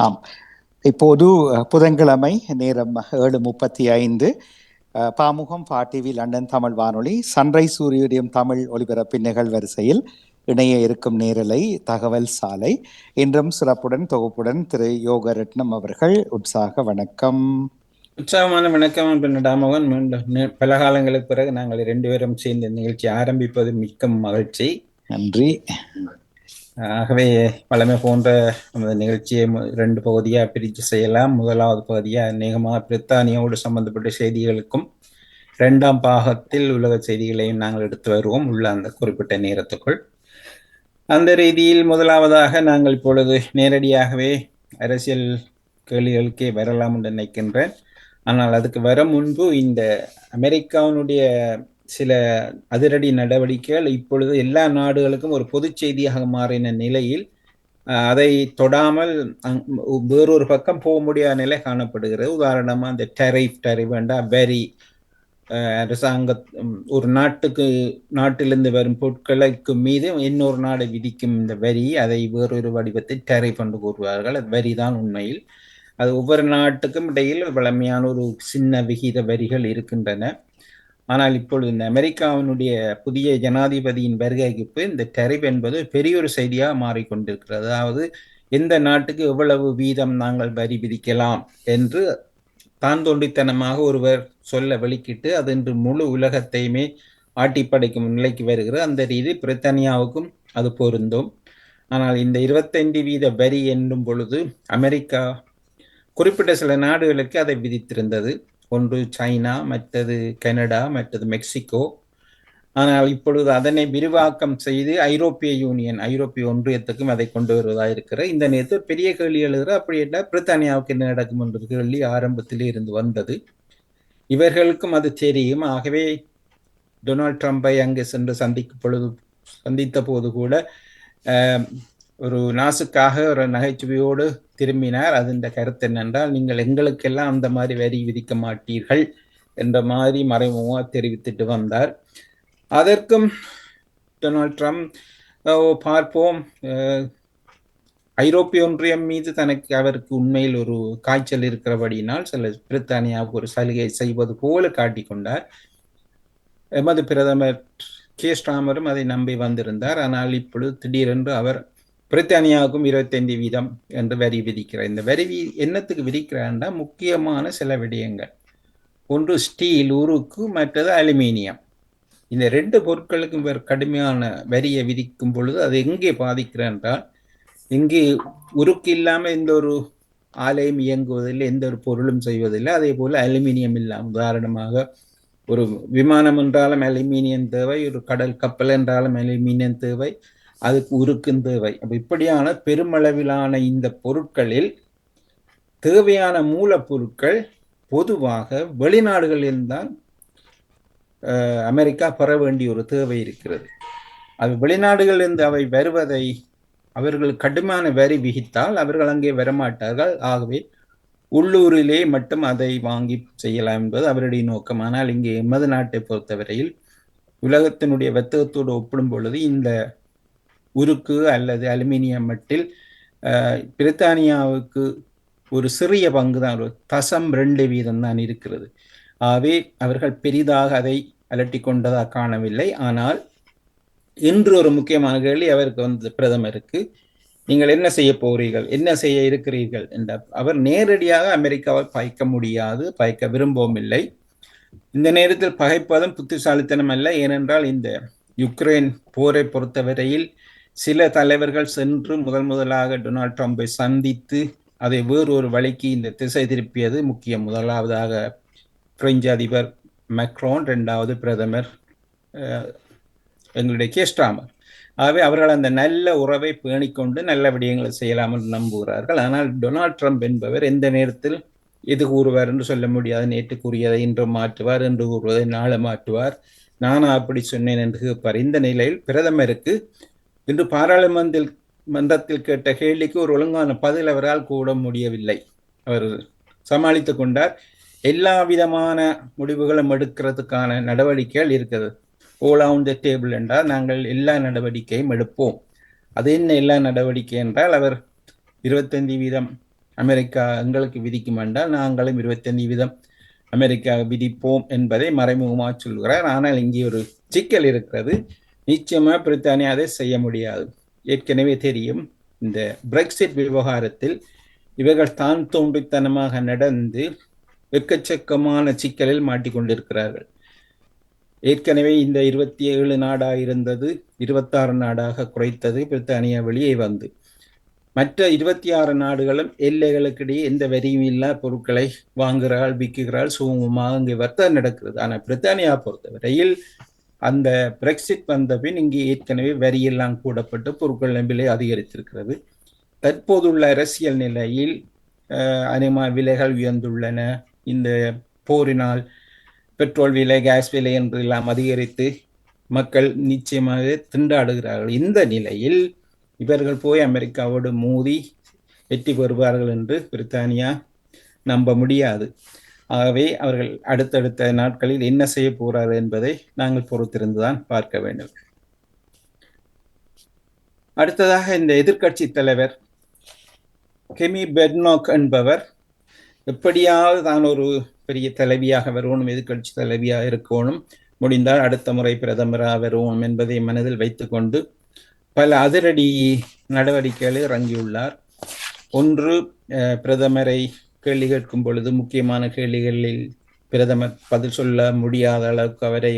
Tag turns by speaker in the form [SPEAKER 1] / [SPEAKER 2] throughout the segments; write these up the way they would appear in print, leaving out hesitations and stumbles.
[SPEAKER 1] ஆம். இப்போது புதன்கிழமை நேரம் 7:35. பாமுகம் டிவி லண்டன் தமிழ் வானொலி சன்ரைஸ் சூரியோதயம் தமிழ் ஒலிபரப்பின் நிகழ்வரிசையில் இணைய இருக்கும் நேரலை தகவல் சாலை. இன்றும் சிறப்புடன் தொகுப்புடன் திரு யோகரட்னம் அவர்கள். உற்சாக வணக்கம்.
[SPEAKER 2] உற்சாகமான வணக்கம். டாமோகன், மீண்டும் பல காலங்களுக்கு பிறகு நாங்கள் 2 பேரும் சேர்ந்து நிகழ்ச்சி ஆரம்பிப்பது மிக்க மகிழ்ச்சி.
[SPEAKER 1] நன்றி.
[SPEAKER 2] ஆகவே வளமை போன்ற நமது நிகழ்ச்சியை 2 பகுதியாக பிரித்து செய்யலாம். முதலாவது பகுதியாக அநேகமாக பிரித்தானியாவோடு சம்பந்தப்பட்ட செய்திகளுக்கும், 2ஆம் பாகத்தில் உலக செய்திகளையும் நாங்கள் எடுத்து வருவோம் உள்ள அந்த குறிப்பிட்ட நேரத்துக்குள். அந்த ரீதியில் முதலாவதாக நாங்கள் இப்பொழுது நேரடியாகவே அரசியல் கேள்விகளுக்கே வரலாம் என்று நினைக்கின்றேன். ஆனால் அதுக்கு வர முன்பு இந்த அமெரிக்காவினுடைய சில அதிரடி நடவடிக்கைகள் இப்பொழுது எல்லா நாடுகளுக்கும் ஒரு பொது செய்தியாக மாறின நிலையில் அதை தொடாமல் வேறொரு பக்கம் போக முடியாத நிலை காணப்படுகிறது. உதாரணமா அந்த டெரிஃப் வேண்டாம் வெரி அரசாங்க ஒரு நாட்டிலிருந்து வரும் பொருட்களுக்கு மீது இன்னொரு நாடு விதிக்கும் இந்த வரி, அதை வேறொரு வடிவத்தில் டெரிஃப் என்று கூறுவார்கள். அது வரி தான் உண்மையில். அது ஒவ்வொரு நாட்டுக்கும் இடையில் வழமையான ஒரு சின்ன விகித வரிகள் இருக்கின்றன. ஆனால் இப்பொழுது இந்த அமெரிக்காவினுடைய புதிய ஜனாதிபதியின் வருகைக்கு இந்த டெரிஃப் என்பது பெரிய ஒரு செய்தியாக மாறிக்கொண்டிருக்கிறது. அதாவது எந்த நாட்டுக்கு எவ்வளவு வீதம் நாங்கள் வரி விதிக்கலாம் என்று தான் தோண்டித்தனமாக ஒருவர் சொல்ல வெளிக்கிட்டு அது இன்று முழு உலகத்தையுமே ஆட்டி படைக்கும் நிலைக்கு வருகிறது. அந்த ரீதி பிரித்தானியாவுக்கும் அது பொருந்தும். ஆனால் இந்த 25% வரி என்னும் பொழுது அமெரிக்கா குறிப்பிட்ட சில நாடுகளுக்கு அதை விதித்திருந்தது. ஒன்று சைனா, மற்றது கனடா, மற்றது மெக்சிகோ. ஆனால் இப்பொழுது அதனை விரிவாக்கம் செய்து ஐரோப்பிய ஒன்றியத்துக்கும் அதை கொண்டு வருவதாக இருக்கிற இந்த நேரத்தில் பெரிய கேள்வி எழுதுகிற அப்படி என்ன பிரித்தானியாவுக்கு என்ன நடக்கும் என்ற கேள்வி ஆரம்பத்திலே இருந்து வந்தது. இவர்களுக்கும் அது தெரியும். ஆகவே டொனால்ட் ட்ரம்பை அங்கே சென்று சந்தித்த போது கூட ஒரு நாசுக்காக ஒரு நகைச்சுவையோடு திரும்பினார். அது இந்த கருத்து என்னென்றால், நீங்கள் எங்களுக்கெல்லாம் அந்த மாதிரி வரி விதிக்க மாட்டீர்கள் என்ற மாதிரி மறைமுகமாக தெரிவித்துட்டு வந்தார். அதற்கும் டொனால்ட் ட்ரம்ப் பார்ப்போம், ஐரோப்பிய ஒன்றியம் மீது அவருக்கு உண்மையில் ஒரு காய்ச்சல் இருக்கிறபடியினால் சில பிரித்தானியாவுக்கு ஒரு சலுகை செய்வது போல காட்டிக்கொண்டார். எமது பிரதமர் ஸ்டாமரும் அதை நம்பி வந்திருந்தார். ஆனால் இப்பொழுது திடீரென்று அவர் பிரித்தானியாவுக்கும் 25% என்று வரி விதிக்கிறார். இந்த வரி என்னத்துக்கு விதிக்கிறார்னா முக்கியமான சில விடயங்கள். ஒன்று ஸ்டீல், உருக்கு, மற்றது அலுமினியம். இந்த 2 பொருட்களுக்கும் கடுமையான வரியை விதிக்கும் பொழுது அது எங்கே பாதிக்கிறார் என்றால், இங்கே உருக்கு இல்லாமல் எந்த ஒரு ஆலையும் இயங்குவதில்லை, எந்த ஒரு பொருளும் செய்வதில்லை. அதே போல அலுமினியம் இல்லாமல், உதாரணமாக ஒரு விமானம் என்றாலும் அலுமினியம் தேவை, ஒரு கடல் கப்பல் என்றாலும் அலுமினியம் தேவை, அதுக்கு உருக்கும் தேவை. அப்ப இப்படியான பெருமளவிலான இந்த பொருட்களில் தேவையான மூலப்பொருட்கள் பொதுவாக வெளிநாடுகளில்தான் அமெரிக்கா பெற வேண்டிய ஒரு தேவை இருக்கிறது. அது வெளிநாடுகளிலிருந்து அவை வருவதை அவர்கள் கடுமையான வரி விகித்தால் அவர்கள் அங்கே வரமாட்டார்கள். ஆகவே உள்ளூரிலே மட்டும் அதை வாங்கி செய்யலாம் என்பது அவருடைய நோக்கம். ஆனால் இங்கே எமது நாட்டை பொறுத்தவரையில் உலகத்தினுடைய வர்த்தகத்தோடு ஒப்பிடும் பொழுது இந்த உருக்கு அல்லது அலுமினியம் மட்டில் பிரித்தானியாவுக்கு ஒரு சிறிய பங்கு தான், ஒரு 0.2% தான் இருக்கிறது. ஆகவே அவர்கள் பெரிதாக அதை அலட்டி கொண்டதாக காணவில்லை. ஆனால் இன்று ஒரு முக்கியமான கேள்வி அவருக்கு பிரதமருக்கு, நீங்கள் என்ன செய்ய போகிறீர்கள், என்ன செய்ய இருக்கிறீர்கள் என்ற அவர் நேரடியாக அமெரிக்காவை பகைக்க முடியாது, பகைக்க விரும்பவும் இல்லை. இந்த நேரத்தில் பகைப்பதும் புத்திசாலித்தனம் அல்ல. ஏனென்றால் இந்த யுக்ரைன் போரை பொறுத்தவரையில் சில தலைவர்கள் சென்று முதலாக டொனால்ட் ட்ரம்பை சந்தித்து அதை வேறொரு வழிக்கு இந்த திசை திருப்பியது முக்கியம். முதலாவதாக பிரெஞ்சு அதிபர் மேக்ரோன், 2வது பிரதமர் எங்களுடைய ஸ்டாமர். ஆகவே அவர்கள் அந்த நல்ல உறவை பேணிக்கொண்டு நல்ல விடயங்களை செய்யலாம் என்று நம்புகிறார்கள். ஆனால் டொனால்ட் ட்ரம்ப் என்பவர் எந்த நேரத்தில் எது கூறுவார் என்று சொல்ல முடியாது. நேற்று கூறியதை இன்று மாற்றுவார், என்று கூறுவதை நாளை மாற்றுவார். நானா அப்படி சொன்னேன் என்று கேட்பார். இந்த நிலையில் பிரதமருக்கு இன்று பாராளுமன்றத்தில் கேட்ட கேள்விக்கு ஒரு ஒழுங்கான பதில் அவரால் கூட முடியவில்லை. அவர் சமாளித்து கொண்டார். எல்லா விதமான முடிவுகளும் எடுக்கிறதுக்கான நடவடிக்கைகள் இருக்கிறது. ஆல் ஆன் த டேபிள் என்றால் நாங்கள் எல்லா நடவடிக்கையும் எடுப்போம். அது என்ன எல்லா நடவடிக்கை என்றால், அவர் 25% அமெரிக்கா எங்களுக்கு விதிக்கும் என்றால் நாங்களும் 25% அமெரிக்கா விதிப்போம் என்பதை மறைமுகமாக சொல்கிறார். ஆனால் இங்கே ஒரு சிக்கல் இருக்கிறது. நிச்சயமாக பிரித்தானியா அதை செய்ய முடியாது. ஏற்கனவே தெரியும், இந்த பிரெக்சிட் விவகாரத்தில் இவர்கள் தான் தோன்றித்தனமாக நடந்து எக்கச்சக்கமான சிக்கலில் மாட்டிக்கொண்டிருக்கிறார்கள். ஏற்கனவே இந்த 27 நாடாக இருந்தது 26 நாடாக குறைத்தது பிரித்தானியா வெளியே வந்து. மற்ற 26 நாடுகளும் எல்லைகளுக்கிடையே எந்த வரியும் இல்லா பொருட்களை வாங்குகிறாள், விற்கிறாள், சுமூகமாக இங்கே வர்த்தகம் நடக்கிறது. ஆனால் பிரித்தானியா பொறுத்தவரையில் அந்த பிரெக்சிட் வந்த பின் இங்கே ஏற்கனவே வரியெல்லாம் கூடப்பட்டு பொருட்களின் விலை அதிகரித்திருக்கிறது. தற்போதுள்ள அரசியல் நிலையில் அநேகமாக விலைகள் உயர்ந்துள்ளன. இந்த போரினால் பெட்ரோல் விலை, கேஸ் விலை என்று எல்லாம் அதிகரித்து மக்கள் நிச்சயமாக திண்டாடுகிறார்கள். இந்த நிலையில் இவர்கள் போய் அமெரிக்காவோடு மோதி வெற்றி பெறுவார்கள் என்று பிரித்தானியா நம்ப முடியாது. ஆகவே அவர்கள் அடுத்தடுத்த நாட்களில் என்ன செய்ய போகிறார்கள் என்பதை நாங்கள் பொறுத்திருந்துதான் பார்க்க வேண்டும். அடுத்ததாக இந்த எதிர்க்கட்சி தலைவர் கெமி பெர்னோக் என்பவர் எப்படியாவது தான் ஒரு பெரிய தலைவியாக வரணும், எதிர்க்கட்சி தலைவியாக இருக்கணும், முடிந்தால் அடுத்த முறை பிரதமராக வரணும் என்பதை மனதில் வைத்துக்கொண்டு பல அதிரடி நடவடிக்கைகளை இறங்கியுள்ளார். ஒன்று, பிரதமரை கேள்வி கேட்கும் பொழுது முக்கியமான கேள்விகளில் பிரதமர் பதில் சொல்ல முடியாத அளவுக்கு அவரை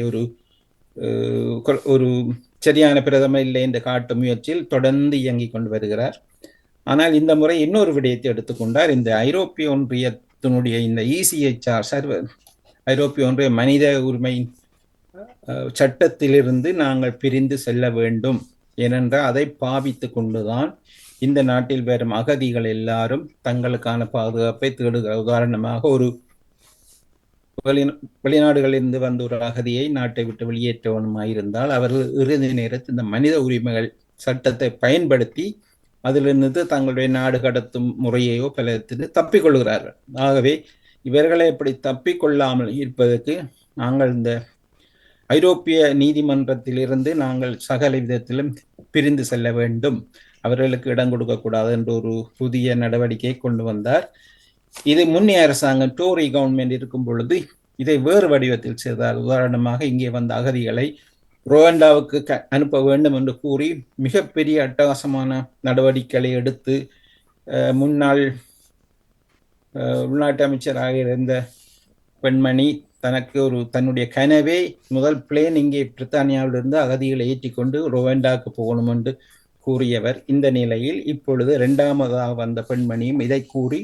[SPEAKER 2] ஒரு சரியான பிரதமர் இல்லை என்று காட்டும் முயற்சியில் தொடர்ந்து இயங்கிக் கொண்டு வருகிறார். ஆனால் இந்த முறை இன்னொரு விடயத்தை எடுத்துக்கொண்டார். இந்த ஐரோப்பிய ஒன்றியத்தினுடைய இந்த ECHR ஐரோப்பிய ஒன்றிய மனித உரிமை சட்டத்திலிருந்து நாங்கள் பிரிந்து செல்ல வேண்டும், ஏனென்றால் அதை பாவித்து கொண்டுதான் இந்த நாட்டில் வரும் அகதிகள் எல்லாரும் தங்களுக்கான பாதுகாப்பை தேடுகிறார். உதாரணமாக, ஒரு வெளிநாடுகளிலிருந்து வந்த ஒரு அகதியை நாட்டை விட்டு வெளியேற்றவனுமாயிருந்தால் அவர்கள் இறுதி நேரத்தில் இந்த மனித உரிமைகள் சட்டத்தை பயன்படுத்தி அதிலிருந்து தங்களுடைய நாடு கடத்தும் முறையையோ பலத்திற்கு தப்பிக்கொள்கிறார்கள். ஆகவே இவர்களை எப்படி தப்பிக்கொள்ளாமல் இருப்பதற்கு நாங்கள் இந்த ஐரோப்பிய நீதிமன்றத்திலிருந்து நாங்கள் சகல விதத்திலும் பிரிந்து செல்ல வேண்டும், அவர்களுக்கு இடம் கொடுக்கக்கூடாது என்ற ஒரு புதிய நடவடிக்கையை கொண்டு வந்தார். இது முன்னே அரசாங்கம் டோரி கவர்மெண்ட் இருக்கும் பொழுது இதை வேறு வடிவத்தில் செய்தார். உதாரணமாக, இங்கே வந்த அகதிகளை ருவாண்டாவுக்கு அனுப்ப வேண்டும் என்று கூறி மிகப்பெரிய அட்டகாசமான நடவடிக்கைகளை எடுத்து முன்னாள் உள்நாட்டு அமைச்சராக இருந்த பெண்மணி தனக்கு தன்னுடைய கனவே முதல் பிளேன் இங்கே பிரித்தானியாவிலிருந்து அகதிகளை ஏற்றிக்கொண்டு ருவாண்டாவுக்கு போகணும் என்று கூறியவர். இந்த நிலையில் இப்பொழுது இரண்டாவதாக வந்த பெண்மணியும் இதை கூறி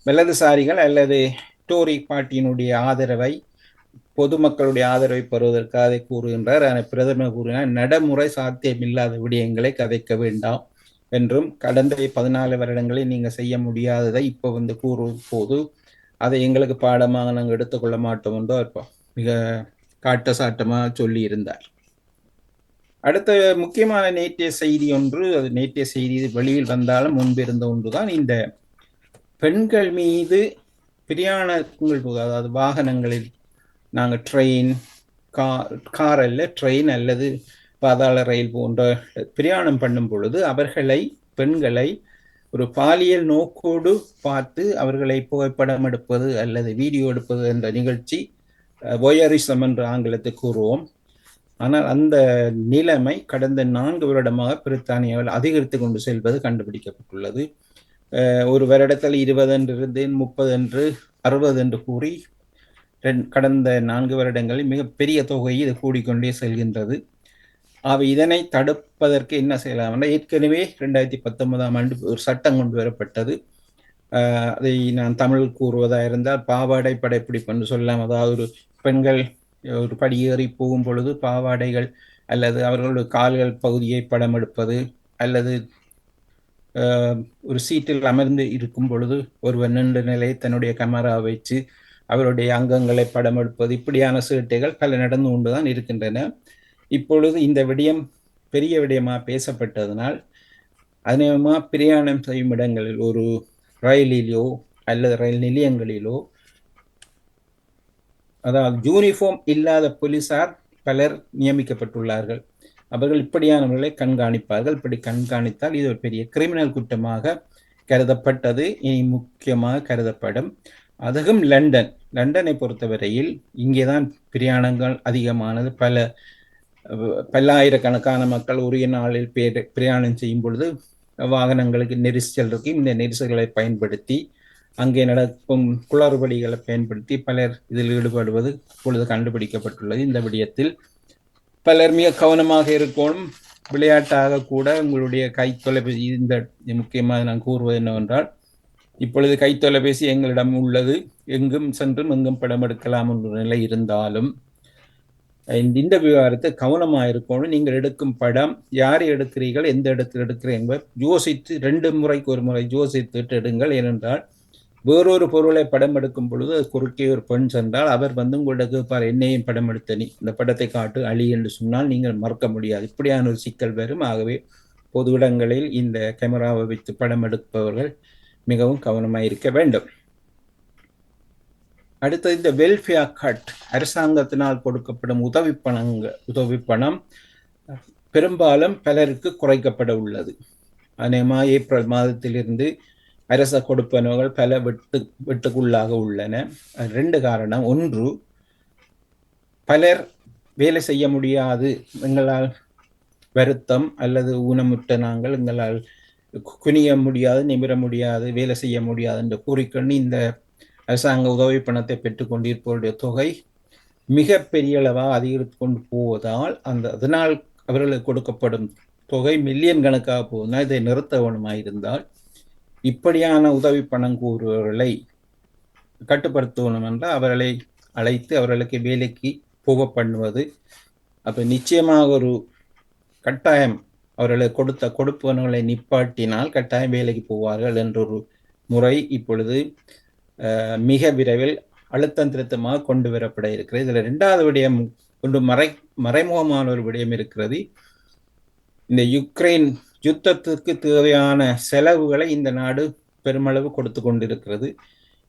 [SPEAKER 2] வலதுசாரிகள் அல்லது டோரி பார்ட்டியினுடைய ஆதரவை, பொதுமக்களுடைய ஆதரவை பெறுவதற்காக அதை கூறுகின்றார். பிரதமர் கூறினார், நடைமுறை சாத்தியமில்லாத விடயங்களை கதைக்க வேண்டாம் என்றும், கடந்த 14 வருடங்களில் நீங்கள் செய்ய முடியாததை இப்போ கூறும் போது அதை எங்களுக்கு பாடமாக நாங்கள் எடுத்துக்கொள்ள மாட்டோம் என்று அவர் மிக காட்டசாட்டமாக சொல்லி இருந்தார். அடுத்த முக்கியமான நேற்றைய செய்தி ஒன்று, அது நேற்றைய செய்தி வெளியில் வந்தாலும் முன்பிருந்த ஒன்றுதான், இந்த பெண்கள் மீது பிரயாணங்கள், அதாவது வாகனங்களில் நாங்கள் ட்ரெயின், கார் அல்ல ட்ரெயின் அல்லது பாதாள ரயில் போன்ற பிரயாணம் பண்ணும் பொழுது பெண்களை ஒரு பாலியல் நோக்கோடு பார்த்து அவர்களை புகைப்படம் எடுப்பது அல்லது வீடியோ எடுப்பது என்ற நிகழ்ச்சி voyeurism என்று ஆங்கிலத்தை கூறுவோம். ஆனால் அந்த நிலைமை கடந்த 4 வருடமாக பிரித்தானியாவில் அதிகரித்து கொண்டு செல்வது கண்டுபிடிக்கப்பட்டுள்ளது. ஒரு வருடத்தில் 20 என்று 30 என்று 60 என்று கூறி கடந்த 4 வருடங்களில் மிகப்பெரிய தொகை இது கூடிக்கொண்டே செல்கின்றது. அவை இதனை தடுப்பதற்கு என்ன செய்யலாம் என்ற, ஏற்கனவே 2019ஆம் ஆண்டு ஒரு சட்டம் கொண்டு வரப்பட்டது. அதை நான் தமிழ் கூறுவதாக இருந்தால் பாவாடை படைப்பிடிப்பு என்று சொல்லலாம். அதாவது ஒரு பெண்கள் ஒரு படியேறி போகும் பொழுது பாவாடைகள் அல்லது அவர்களுடைய கால்கள் பகுதியை படம் எடுப்பது, அல்லது ஒரு சீட்டில் அமர்ந்து இருக்கும் பொழுது ஒருவர் நின்ற நிலையை தன்னுடைய கேமரா வச்சு அவருடைய அங்கங்களை படம் எடுப்பது, இப்படியான சேட்டைகள் பல நடந்து கொண்டுதான் இருக்கின்றன. இப்பொழுது இந்த விடயம் பெரிய விடயமாக பேசப்பட்டதனால் அநேகமாக பிரயாணம் செய்யும் இடங்களில், ஒரு ரயிலிலோ அல்லது ரயில் நிலையங்களிலோ, அதாவது யூனிஃபார்ம் இல்லாத போலீசார் பலர் நியமிக்கப்பட்டுள்ளார்கள். அவர்கள் இப்படியானவர்களை கண்காணிப்பார்கள். இப்படி கண்காணித்தால் இது ஒரு பெரிய கிரிமினல் குற்றமாக கருதப்பட்டது, இனி முக்கியமாக கருதப்படும். அதுவும் லண்டனை பொறுத்தவரையில் இங்கேதான் பிரயாணங்கள் அதிகமானது. பல்லாயிரக்கணக்கான மக்கள் ஒரே நாளில் பிரயாணம் செய்யும் பொழுது வாகனங்களுக்கு நெரிசல் இருக்கு. இந்த நெரிசல்களை பயன்படுத்தி அங்கே நடக்கும் குளறுபடிகளை பயன்படுத்தி பலர் இதில் ஈடுபடுவது இப்பொழுது கண்டுபிடிக்கப்பட்டுள்ளது. இந்த விடயத்தில் பலர் மிக கவனமாக இருக்கணும். விளையாட்டாக கூட உங்களுடைய கைத்தொலைபேசி, இந்த முக்கியமாக நான் கூறுவது என்னவென்றால், இப்பொழுது கைத்தொலைபேசி எங்களிடம் உள்ளது, எங்கும் சென்றும் எங்கும் படம் எடுக்கலாம் என்ற நிலை இருந்தாலும் இந்த விவகாரத்தை கவனமாக இருக்கணும். நீங்கள் எடுக்கும் படம் யாரை எடுக்கிறீர்கள், எந்த இடத்தில் எடுக்கிறீர்கள் என்பதை யோசித்து 2 முறைக்கு ஒரு முறை யோசித்துட்டு எடுங்கள். ஏனென்றால் வேறொரு பொருளை படம் எடுக்கும் பொழுது குறுக்கே ஒரு பெண் சென்றால் அவர் உங்களோட கேட்பார், என்னையும் படம் எடுத்த நீ இந்த படத்தை காட்டு அழி என்று சொன்னால் நீங்கள் மறக்க முடியாது. இப்படியான ஒரு சிக்கல் வரும். ஆகவே பொது இடங்களில் இந்த கேமராவை வைத்து படம் எடுப்பவர்கள் மிகவும் கவனமாக இருக்க வேண்டும். அடுத்தது இந்த வெல்ஃபேர் கட், அரசாங்கத்தினால் கொடுக்கப்படும் உதவி பணம் பெரும்பாலும் பலருக்கு குறைக்கப்பட உள்ளது. அநேகமாக ஏப்ரல் மாதத்திலிருந்து அரச கொடுப்பனவுகள் பல வெட்டுக்குள்ளாக உள்ளன. 2 காரணம். ஒன்று, பலர் வேலை செய்ய முடியாது, எங்களால் வருத்தம் அல்லது ஊனமுற்ற நாங்கள் எங்களால் குனிய முடியாது, நிமிர முடியாது, வேலை செய்ய முடியாது என்று கூறிக்கொண்டு இந்த அரசாங்க உதவி பணத்தை பெற்றுக் கொண்டிருப்பவருடைய தொகை மிக பெரிய அளவாக அதிகரித்து கொண்டு போவதால் அதனால் அவர்களுக்கு கொடுக்கப்படும் தொகை மில்லியன் கணக்காக போவதால் இதை நிறுத்த வேண்டுமாயிருந்தால் இப்படியான உதவி பணம் கூறுவர்களை கட்டுப்படுத்தணும் என்றால் அவர்களை அழைத்து அவர்களுக்கு வேலைக்கு போக பண்ணுவது. அப்ப நிச்சயமாக ஒரு கட்டாயம் அவர்களை கொடுப்பவர்களை நிப்பாட்டினால் கட்டாயம் வேலைக்கு போவார்கள் என்ற ஒரு முறை இப்பொழுது மிக விரைவில் அழுத்தம் திருத்தமாக கொண்டு வரப்பட இருக்கிறது. இதுல 2வது விடயம் ஒன்று மறைமுகமான ஒரு விடயம் இருக்கிறது. இந்த யுக்ரைன் யுத்தத்துக்கு தேவையான செலவுகளை இந்த நாடு பெருமளவு கொடுத்து கொண்டிருக்கிறது.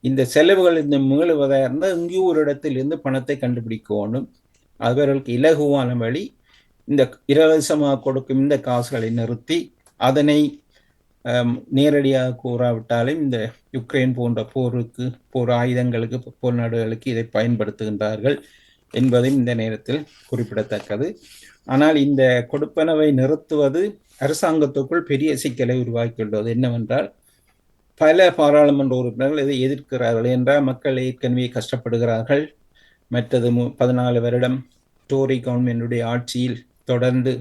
[SPEAKER 2] இந்த செலவுகள் இந்த மீளுவதாக இருந்தால் இங்கேயும் ஒரு இடத்தில் இருந்து பணத்தை கண்டுபிடிக்கணும். அவர்களுக்கு இலகுவான வழி இந்த இலவசமாக கொடுக்கும் இந்த காசுகளை நிறுத்தி அதனை நேரடியாக கூறாவிட்டாலும் இந்த யுக்ரைன் போன்ற போர் ஆயுதங்களுக்கு, போர் நாடுகளுக்கு இதை பயன்படுத்துகின்றார்கள் என்பதும் இந்த நேரத்தில் குறிப்பிடத்தக்கது. ஆனால் இந்த கொடுப்பனவை நிறுத்துவது அரசாங்கத்துக்குள் பெரிய சிக்கலை உருவாக்கியுள்ளது. என்னவென்றால் பல பாராளுமன்ற உறுப்பினர்கள் இதை எதிர்க்கிறார்கள். என்றால் மக்கள் ஏற்கனவே கஷ்டப்படுகிறார்கள். மற்றது 14 வருடம் டோரி கவர்மெண்டுடைய ஆட்சியில் தொடர்ந்து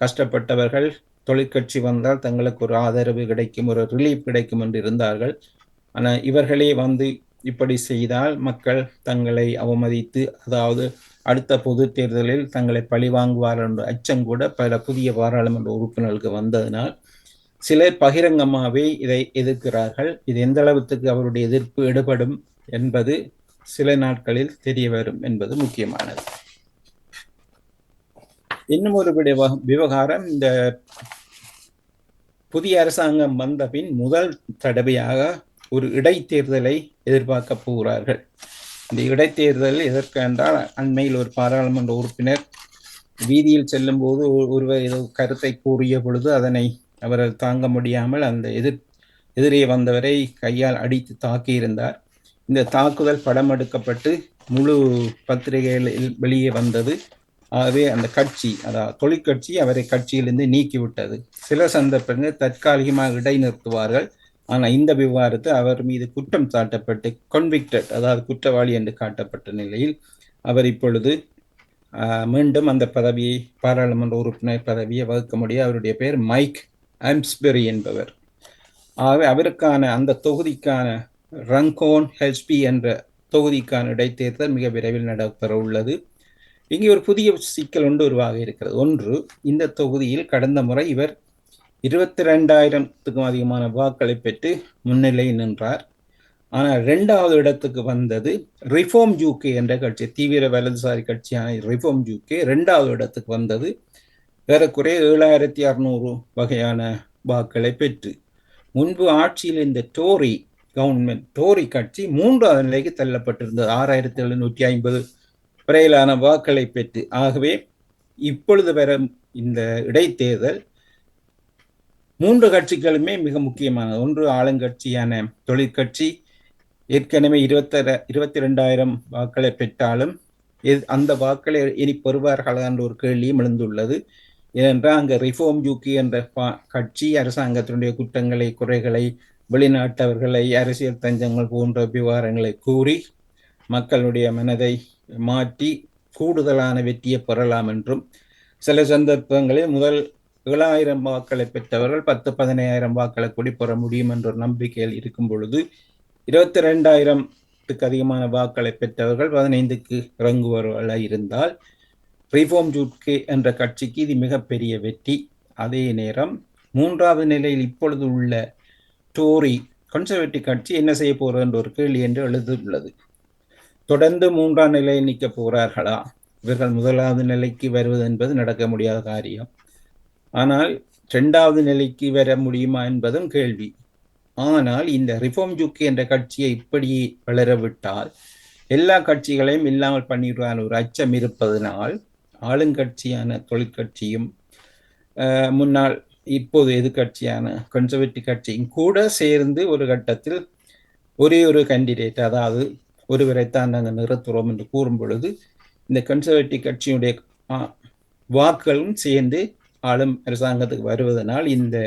[SPEAKER 2] கஷ்டப்பட்டவர்கள் தொழிற்கட்சி வந்தால் தங்களுக்கு ஒரு ஆதரவு கிடைக்கும், ஒரு ரிலீஃப் கிடைக்கும் என்று இருந்தார்கள். ஆனால் இவர்களே இப்படி செய்தால் மக்கள் தங்களை அவமதித்து, அதாவது அடுத்த பொது தேர்தலில் தங்களை பழி வாங்குவார்கள் என்ற அச்சம் கூட பல புதிய பாராளுமன்ற உறுப்பினர்களுக்கு வந்ததினால் சிலர் பகிரங்கமாகவே இதை எதிர்க்கிறார்கள். இது எந்த அளவுக்கு அவருடைய எதிர்ப்பு எடுபடும் என்பது சில நாட்களில் தெரிய வரும் என்பது முக்கியமானது. இன்னும் ஒரு விவகாரம், இந்த புதிய அரசாங்கம் வந்த பின் முதல் தடவையாக ஒரு இடைத்தேர்தலை எதிர்பார்க்க போகிறார்கள். இந்த இடைத்தேர்தல் எதற்கென்றால், அண்மையில் ஒரு பாராளுமன்ற உறுப்பினர் வீதியில் செல்லும் போது ஒருவர் ஏதோ கருத்தை கூறிய பொழுது அதனை அவர்கள் தாங்க முடியாமல் அந்த எதிரே வந்தவரை கையால் அடித்து தாக்கியிருந்தார். இந்த தாக்குதல் படம் எடுக்கப்பட்டு முழு பத்திரிகைகளில் வெளியே வந்தது. ஆகவே அந்த கட்சி, அதாவது தொழிற்கட்சி, அவரை கட்சியிலிருந்து நீக்கிவிட்டது. சில சந்தர்ப்பங்கள் தற்காலிகமாக இடைநிறுத்துவார்கள். ஆனால் இந்த விவகாரத்தை அவர் மீது குற்றம் சாட்டப்பட்டு கன்விக்டட், அதாவது குற்றவாளி என்று காட்டப்பட்ட நிலையில் அவர் இப்பொழுது மீண்டும் அந்த பதவியை, பாராளுமன்ற உறுப்பினர் பதவியை வகுக்க முடியாது. அவருடைய பெயர் மைக் ஆம்ஸ்பெரி என்பவர். ஆகவே அவருக்கான அந்த தொகுதிக்கான ரங்கோன் ஹெச்பி என்ற தொகுதிக்கான இடைத்தேர்தல் மிக விரைவில் நடைபெற உள்ளது. இங்கே ஒரு புதிய சிக்கல் ஒன்று உருவாக இருக்கிறது. ஒன்று, இந்த தொகுதியில் கடந்த முறை இவர் 22,000க்கும் அதிகமான வாக்களை பெற்று முன்னிலையில் நின்றார். ஆனால் 2வது இடத்துக்கு வந்தது ரிஃபார்ம் யூகே என்ற கட்சி, தீவிர வலதுசாரி கட்சியான ரிஃபார்ம் யூகே 2வது இடத்துக்கு வந்தது ஏறக்குறைய 7,600 வகையான வாக்களை பெற்று. முன்பு ஆட்சியில் இந்த டோரி கவர்மெண்ட், டோரி கட்சி 3வது நிலைக்கு தள்ளப்பட்டிருந்தது 6,750 வரையிலான வாக்களை பெற்று. ஆகவே இப்பொழுது வர இந்த இடைத்தேர்தல் மூன்று கட்சிகளுமே மிக முக்கியமானது. ஒன்று ஆளுங்கட்சியான தொழிற்கட்சி ஏற்கனவே 22,000 வாக்களை பெற்றாலும் அந்த வாக்களை இனி பெறுவார்களா என்ற ஒரு கேள்வியும் எழுந்துள்ளது. ஏனென்றால் அங்கே ரிஃபார்ம் யூகே என்ற கட்சி அரசாங்கத்தினுடைய குற்றங்களை, குறைகளை, வெளிநாட்டவர்களை, அரசியல் தஞ்சங்கள் போன்ற விவகாரங்களை கூறி மக்களுடைய மனதை மாற்றி கூடுதலான வெற்றியை பெறலாம் என்றும், சில சந்தர்ப்பங்களில் முதல் 7,000 வாக்களை பெற்றவர்கள் 10-15,000 வாக்களை கூடி பெற முடியும் என்ற ஒரு நம்பிக்கையில் இருக்கும் பொழுது 22,000க்கு அதிகமான வாக்களை பெற்றவர்கள் 15க்கு இறங்குபவர்களாக இருந்தால் ரிஃபார்ம் யூகே என்ற கட்சிக்கு இது மிகப்பெரிய வெற்றி. அதே நேரம் மூன்றாவது நிலையில் இப்பொழுது உள்ள டோரி கன்சர்வேட்டிவ் கட்சி என்ன செய்ய போகிறது என்ற ஒரு கேள்வி என்று எழுதுள்ளது. தொடர்ந்து மூன்றாம் நிலையில் நிற்க போகிறார்களா? இவர்கள் முதலாவது நிலைக்கு வருவது என்பது நடக்க முடியாத காரியம். ஆனால் 2வது நிலைக்கு வர முடியுமா என்பதும் கேள்வி. ஆனால் இந்த ரிஃபார்ம் யூகே என்ற கட்சியை இப்படி வளரவிட்டால் எல்லா கட்சிகளையும் இல்லாமல் பண்ணிடுவான ஒரு அச்சம் இருப்பதனால் ஆளுங்கட்சியான தொழிற்கட்சியும் முன்னாள் இப்போது எதிர்கட்சியான கன்சர்வேட்டிவ் கட்சியும் கூட சேர்ந்து ஒரு கட்டத்தில் ஒரே ஒரு கேண்டிடேட், அதாவது ஒருவரைத்தான் நாங்கள் நிறுத்துகிறோம் என்று கூறும் பொழுது இந்த கன்சர்வேட்டிவ் கட்சியுடைய வாக்குகளும் சேர்ந்து ஆளும் அரசாங்கத்துக்கு வருவதனால் இந்த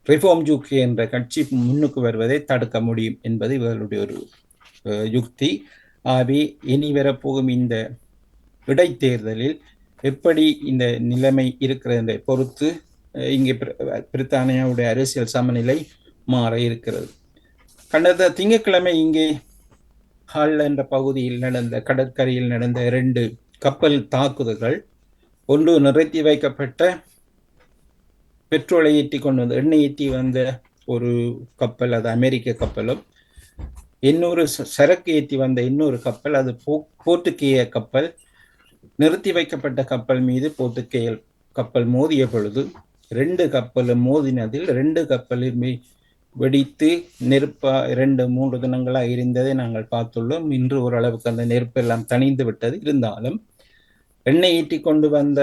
[SPEAKER 2] ரிஃபார்ம் யூகே என்ற கட்சி முன்னுக்கு வருவதை தடுக்க முடியும் என்பது இவர்களுடைய ஒரு யுக்தி. ஆகவே இனி வரப்போகும் இந்த இடைத்தேர்தலில் எப்படி இந்த நிலைமை இருக்கிறதை பொறுத்து இங்கே பிரித்தானியாவுடைய அரசியல் சமநிலை மாற இருக்கிறது. கடந்த திங்கட்கிழமை இங்கே ஹால் என்ற பகுதியில் நடந்த கடற்கரையில் நடந்த 2 கப்பல் தாக்குதல்கள், ஒன்று நிறுத்தி வைக்கப்பட்ட பெட்ரோலை ஏற்றி கொண்டு வந்து எண்ணெய் ஏற்றி வந்த ஒரு கப்பல், அது அமெரிக்க கப்பலும், இன்னொரு சரக்கு ஏற்றி வந்த இன்னொரு கப்பல், அது போர்த்துகேய கப்பல். நிறுத்தி வைக்கப்பட்ட கப்பல் மீது போர்த்துகேய கப்பல் மோதிய பொழுது 2 கப்பலும் மோதினதில் 2 கப்பலுமே வெடித்து நெருப்பா 2-3 தினங்களாக இருந்ததை நாங்கள் பார்த்துள்ளோம். இன்று ஓரளவுக்கு அந்த நெருப்பு எல்லாம் தணிந்து விட்டது. இருந்தாலும் எண்ணெய் ஏற்றி கொண்டு வந்த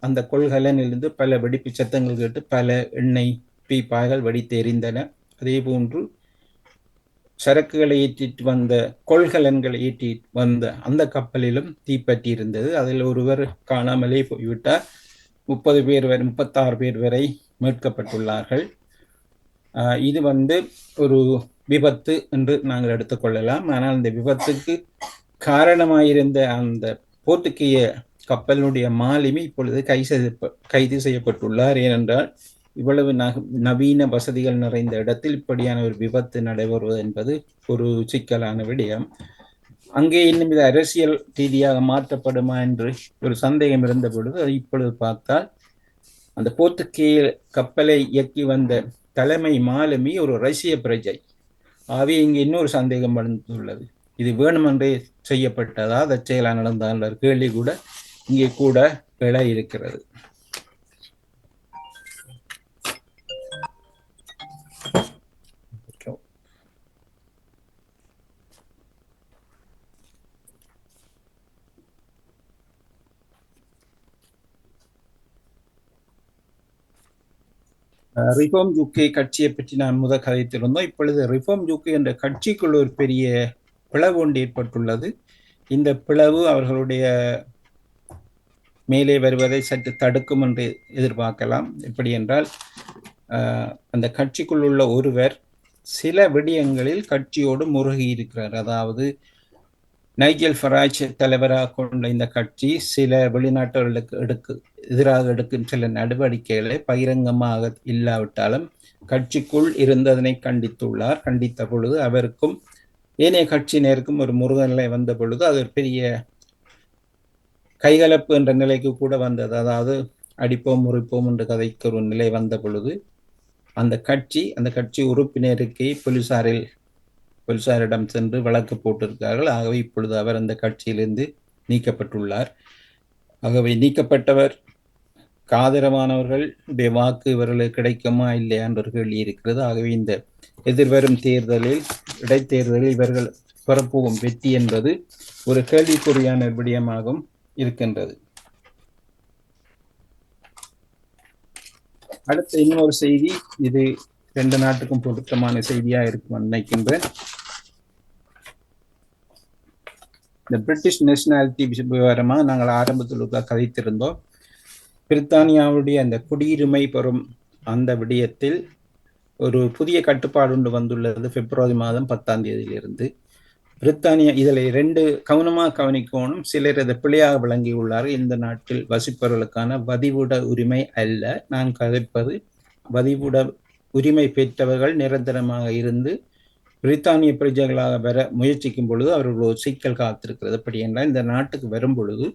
[SPEAKER 2] அந்த கொள்கலனிலிருந்து பல வெடிப்பு சத்தங்கள் கேட்டு பல எண்ணெய் பீப்பாய்கள் வெடித்து எரிந்தன. அதே போன்று சரக்குகளை ஏற்றிட்டு வந்த கொள்கலன்களை ஏற்றி வந்த அந்த கப்பலிலும் தீப்பற்றி இருந்தது. அதில் ஒருவர் காணாமலே போய்விட்டார். 36 பேர் வரை மீட்கப்பட்டுள்ளார்கள். இது ஒரு விபத்து என்று நாங்கள் எடுத்துக்கொள்ளலாம். ஆனால் இந்த விபத்துக்கு காரணமாயிருந்த அந்த போர்த்துகேய கப்பலினுடைய மாலுமி இப்பொழுது கைது செய்யப்பட்டுள்ளார். ஏனென்றால் இவ்வளவு நவீன வசதிகள் நிறைந்த இடத்தில் இப்படியான ஒரு விபத்து நடைபெறுவது என்பது ஒரு சிக்கலான விடயம். அங்கே இன்னும் இது அரசியல் ரீதியாக மாற்றப்படுமா என்று ஒரு சந்தேகம் இருந்த பொழுது அது இப்பொழுது பார்த்தால் அந்த போர்த்துகேய கப்பலை இயக்கி வந்த தலைமை மாலுமி ஒரு ரஷ்ய பிரஜை. ஆகவே இங்கு இன்னொரு சந்தேகம் வந்துள்ளது. இது வேணுமென்றே செய்யப்பட்டதா, தற்செயலாக நடந்தால் கேள்வி கூட இங்கே கூட எழ இருக்கிறது. ரிஃபார்ம் யூகே கட்சியை பற்றி நான் முதல் கதைத்திருந்தோம். இப்பொழுது ரிஃபார்ம் யூகே என்ற கட்சிக்குள் ஒரு பெரிய பிளவு ஒன்று ஏற்பட்டுள்ளது. இந்த பிளவு அவர்களுடைய மேலே வருவதை சற்று தடுக்கும் என்று எதிர்பார்க்கலாம். எப்படி என்றால் அந்த கட்சிக்குள் உள்ள ஒருவர் சில விடயங்களில் கட்சியோடு முருகி இருக்கிறார். அதாவது நைஜல் ஃபராஜ் தலைவராக கொண்ட இந்த கட்சி சில வெளிநாட்டவர்களுக்கு எதிராக எடுக்கும் சில நடவடிக்கைகளை பகிரங்கமாக இல்லாவிட்டாலும் கட்சிக்குள் இருந்ததனை கண்டித்துள்ளார். கண்டித்த பொழுது அவருக்கும் ஏனைய கட்சியினருக்கும் ஒரு முருகநிலை வந்த பொழுது அது பெரிய கைகலப்பு என்ற நிலைக்கு கூட வந்தது. அதாவது அடிப்போம் முறிப்போம் என்ற கதைக்கு ஒரு நிலை வந்த பொழுது அந்த கட்சி உறுப்பினருக்கு போலீசாரிடம் சென்று வழக்கு போட்டிருக்கிறார்கள். ஆகவே இப்பொழுது அவர் அந்த கட்சியிலிருந்து நீக்கப்பட்டுள்ளார். ஆகவே நீக்கப்பட்டவர் ஆதரவானவர்களுடைய வாக்கு இவர்களுக்கு கிடைக்குமா இல்லையா என்ற ஒரு கேள்வி இருக்கிறது. ஆகவே இந்த எதிர்வரும் இடைத்தேர்தலில் இவர்கள் பெறப்போகும் வெற்றி என்பது ஒரு கேள்விக்குறியான விடயமாகவும் இருக்கின்றது. அடுத்த இன்னொரு செய்தி, இது ரெண்டு நாட்டுக்கும் பொருத்தமான செய்தியா இருக்கும் நினைக்கின்றேன். இந்த பிரிட்டிஷ் நேஷனாலிட்டி விவரமாக நாங்கள் ஆரம்பத்தில் கதைத்திருந்தோம். பிரித்தானியாவுடைய அந்த குடியுரிமை பெறும் அந்த விடயத்தில் ஒரு புதிய கட்டுப்பாடு ஒன்று வந்துள்ளது. பிப்ரவரி மாதம் 10ஆம் தேதியிலிருந்து பிரித்தானியா இதில் ரெண்டு கவனமாக கவனிக்கணும். சிலர் இதை பிழையாக விளங்கியுள்ளார்கள். இந்த நாட்டில் வசிப்பவர்களுக்கான வதிவிட உரிமை அல்ல. நான் கதைப்பது வதிவிட உரிமை பெற்றவர்கள் நிரந்தரமாக இருந்து பிரித்தானிய பிரஜைகளாக வர முயற்சிக்கும் பொழுது அவர்கள் ஒரு சிக்கல் காத்திருக்கிறது. அப்படி என்றால் இந்த நாட்டுக்கு வரும் பொழுது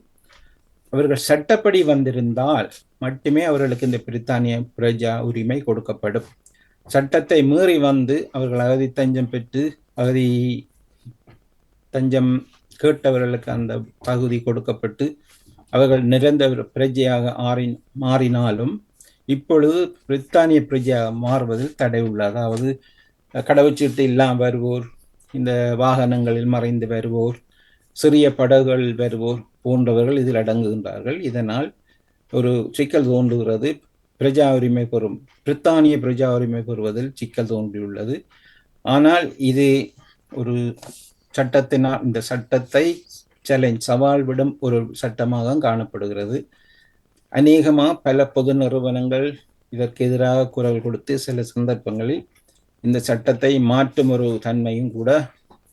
[SPEAKER 2] அவர்கள் சட்டப்படி வந்திருந்தால் மட்டுமே அவர்களுக்கு இந்த பிரித்தானிய பிரஜா உரிமை கொடுக்கப்படும். சட்டத்தை மீறி வந்து அவர்கள் அகதி தஞ்சம் பெற்று அகதி தஞ்சம் கேட்டவர்களுக்கு அந்த தகுதி கொடுக்கப்பட்டு அவர்கள் நிரந்தர பிரஜையாக மாறினாலும் இப்பொழுது பிரித்தானிய பிரஜையாக மாறுவதில் தடை உள்ளது. அதாவது கடவுச்சீட்டு இல்லாமல் வருவோர், இந்த வாகனங்களில் மறைந்து வருவோர், சிறிய படகுகளில் வருவோர் போன்றவர்கள் இதில் அடங்குகின்றார்கள். இதனால் ஒரு சிக்கல் தோன்றுகிறது. பிரஜா உரிமை பெறும் பிரித்தானிய பிரஜா உரிமை பெறுவதில் சிக்கல் தோன்றியுள்ளது. ஆனால் இது ஒரு சட்டத்தினால் இந்த சட்டத்தை சவால் விடும் ஒரு சட்டமாக காணப்படுகிறது. அநேகமாக பல பொது நிறுவனங்கள் இதற்கு எதிராக குரல் கொடுத்து சில சந்தர்ப்பங்களில் இந்த சட்டத்தை மாற்றும் ஒரு தன்மையும் கூட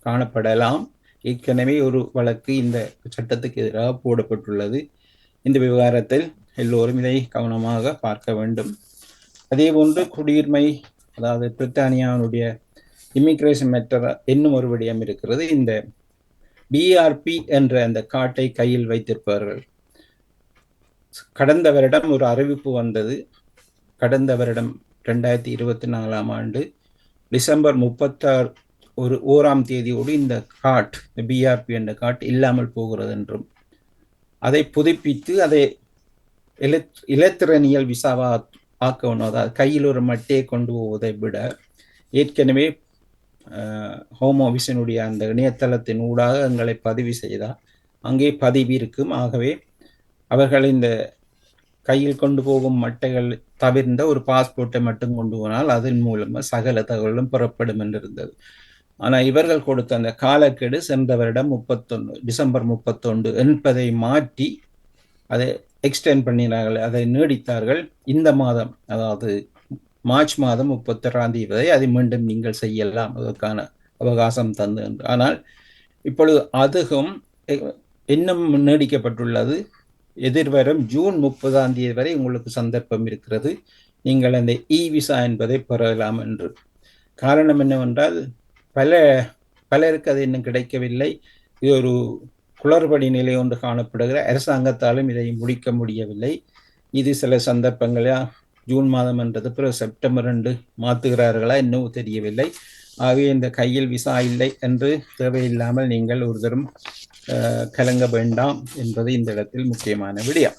[SPEAKER 2] காணப்படலாம். ஏற்கனவே ஒரு வழக்கு இந்த சட்டத்துக்கு எதிராக போடப்பட்டுள்ளது. இந்த விவகாரத்தில் எல்லோரும் இதை கவனமாக பார்க்க வேண்டும். அதே போன்று குடியுரிமை, அதாவது பிரித்தானியாவுடைய இமிகிரேஷன் மேட்டர் என்னும் ஒரு விடயம் இருக்கிறது. இந்த பிஆர்பி என்ற அந்த கார்டை கையில் வைத்திருப்பவர்கள், கடந்த வருடம் ஒரு அறிவிப்பு வந்தது. கடந்த வருடம் 2024ஆம் ஆண்டு டிசம்பர் 31ஆம் தேதியோடு இந்த கார்ட், பிஆர்பி என்ற கார்ட் இல்லாமல் போகிறது என்றும், அதை புதுப்பித்து அதை இலத்திரனியல் விசாவா ஆக்கணும். அதாவது கையில் ஒரு மட்டையை கொண்டு போவதை விட ஏற்கனவே ஹோம் ஆஃபீஸினுடைய அந்த இணையதளத்தின் ஊடாக எங்களை பதிவு செய்தால் அங்கே பதிவு இருக்கும். ஆகவே அவர்கள் இந்த கையில் கொண்டு போகும் மட்டைகள் தவிர்ந்த ஒரு பாஸ்போர்ட்டை மட்டும் கொண்டு போனால் அதன் மூலமாக சகல தகவலும் பெறப்படும் என்றிருந்தது. ஆனால் இவர்கள் கொடுத்த அந்த காலக்கெடு சென்ற வருடம் டிசம்பர் 31 என்பதை மாற்றி அதை எக்ஸ்டெண்ட் பண்ணினார்கள், அதை நீடித்தார்கள். இந்த மாதம், அதாவது மார்ச் மாதம் 31ஆம் தேதி அதை மீண்டும் நீங்கள் செய்யலாம், அதற்கான அவகாசம் தந்து என்று. ஆனால் இப்பொழுது அதுவும் இன்னும் நீடிக்கப்பட்டுள்ளது. எதிர்வரும் ஜூன் 30ஆம் தேதி வரை உங்களுக்கு சந்தர்ப்பம் இருக்கிறது, நீங்கள் அந்த இ விசா என்பதை பெறலாம் என்று. காரணம் என்னவென்றால் பலருக்கு அது இன்னும் கிடைக்கவில்லை. இது ஒரு குளறுபடி நிலை ஒன்று காணப்படுகிற, அரசாங்கத்தாலும் இதை முடிக்க முடியவில்லை. இது சில சந்தர்ப்பங்களில் ஜூன் மாதம் என்றது பிறகு செப்டம்பர் 2 மாற்றுகிறார்களா இன்னும் தெரியவில்லை. ஆகவே இந்த கையில் விசா இல்லை என்று தேவையில்லாமல் நீங்கள் ஒருத்தரும் கலங்க வேண்டாம் என்பது இந்த இடத்தில் முக்கியமான விடயம்.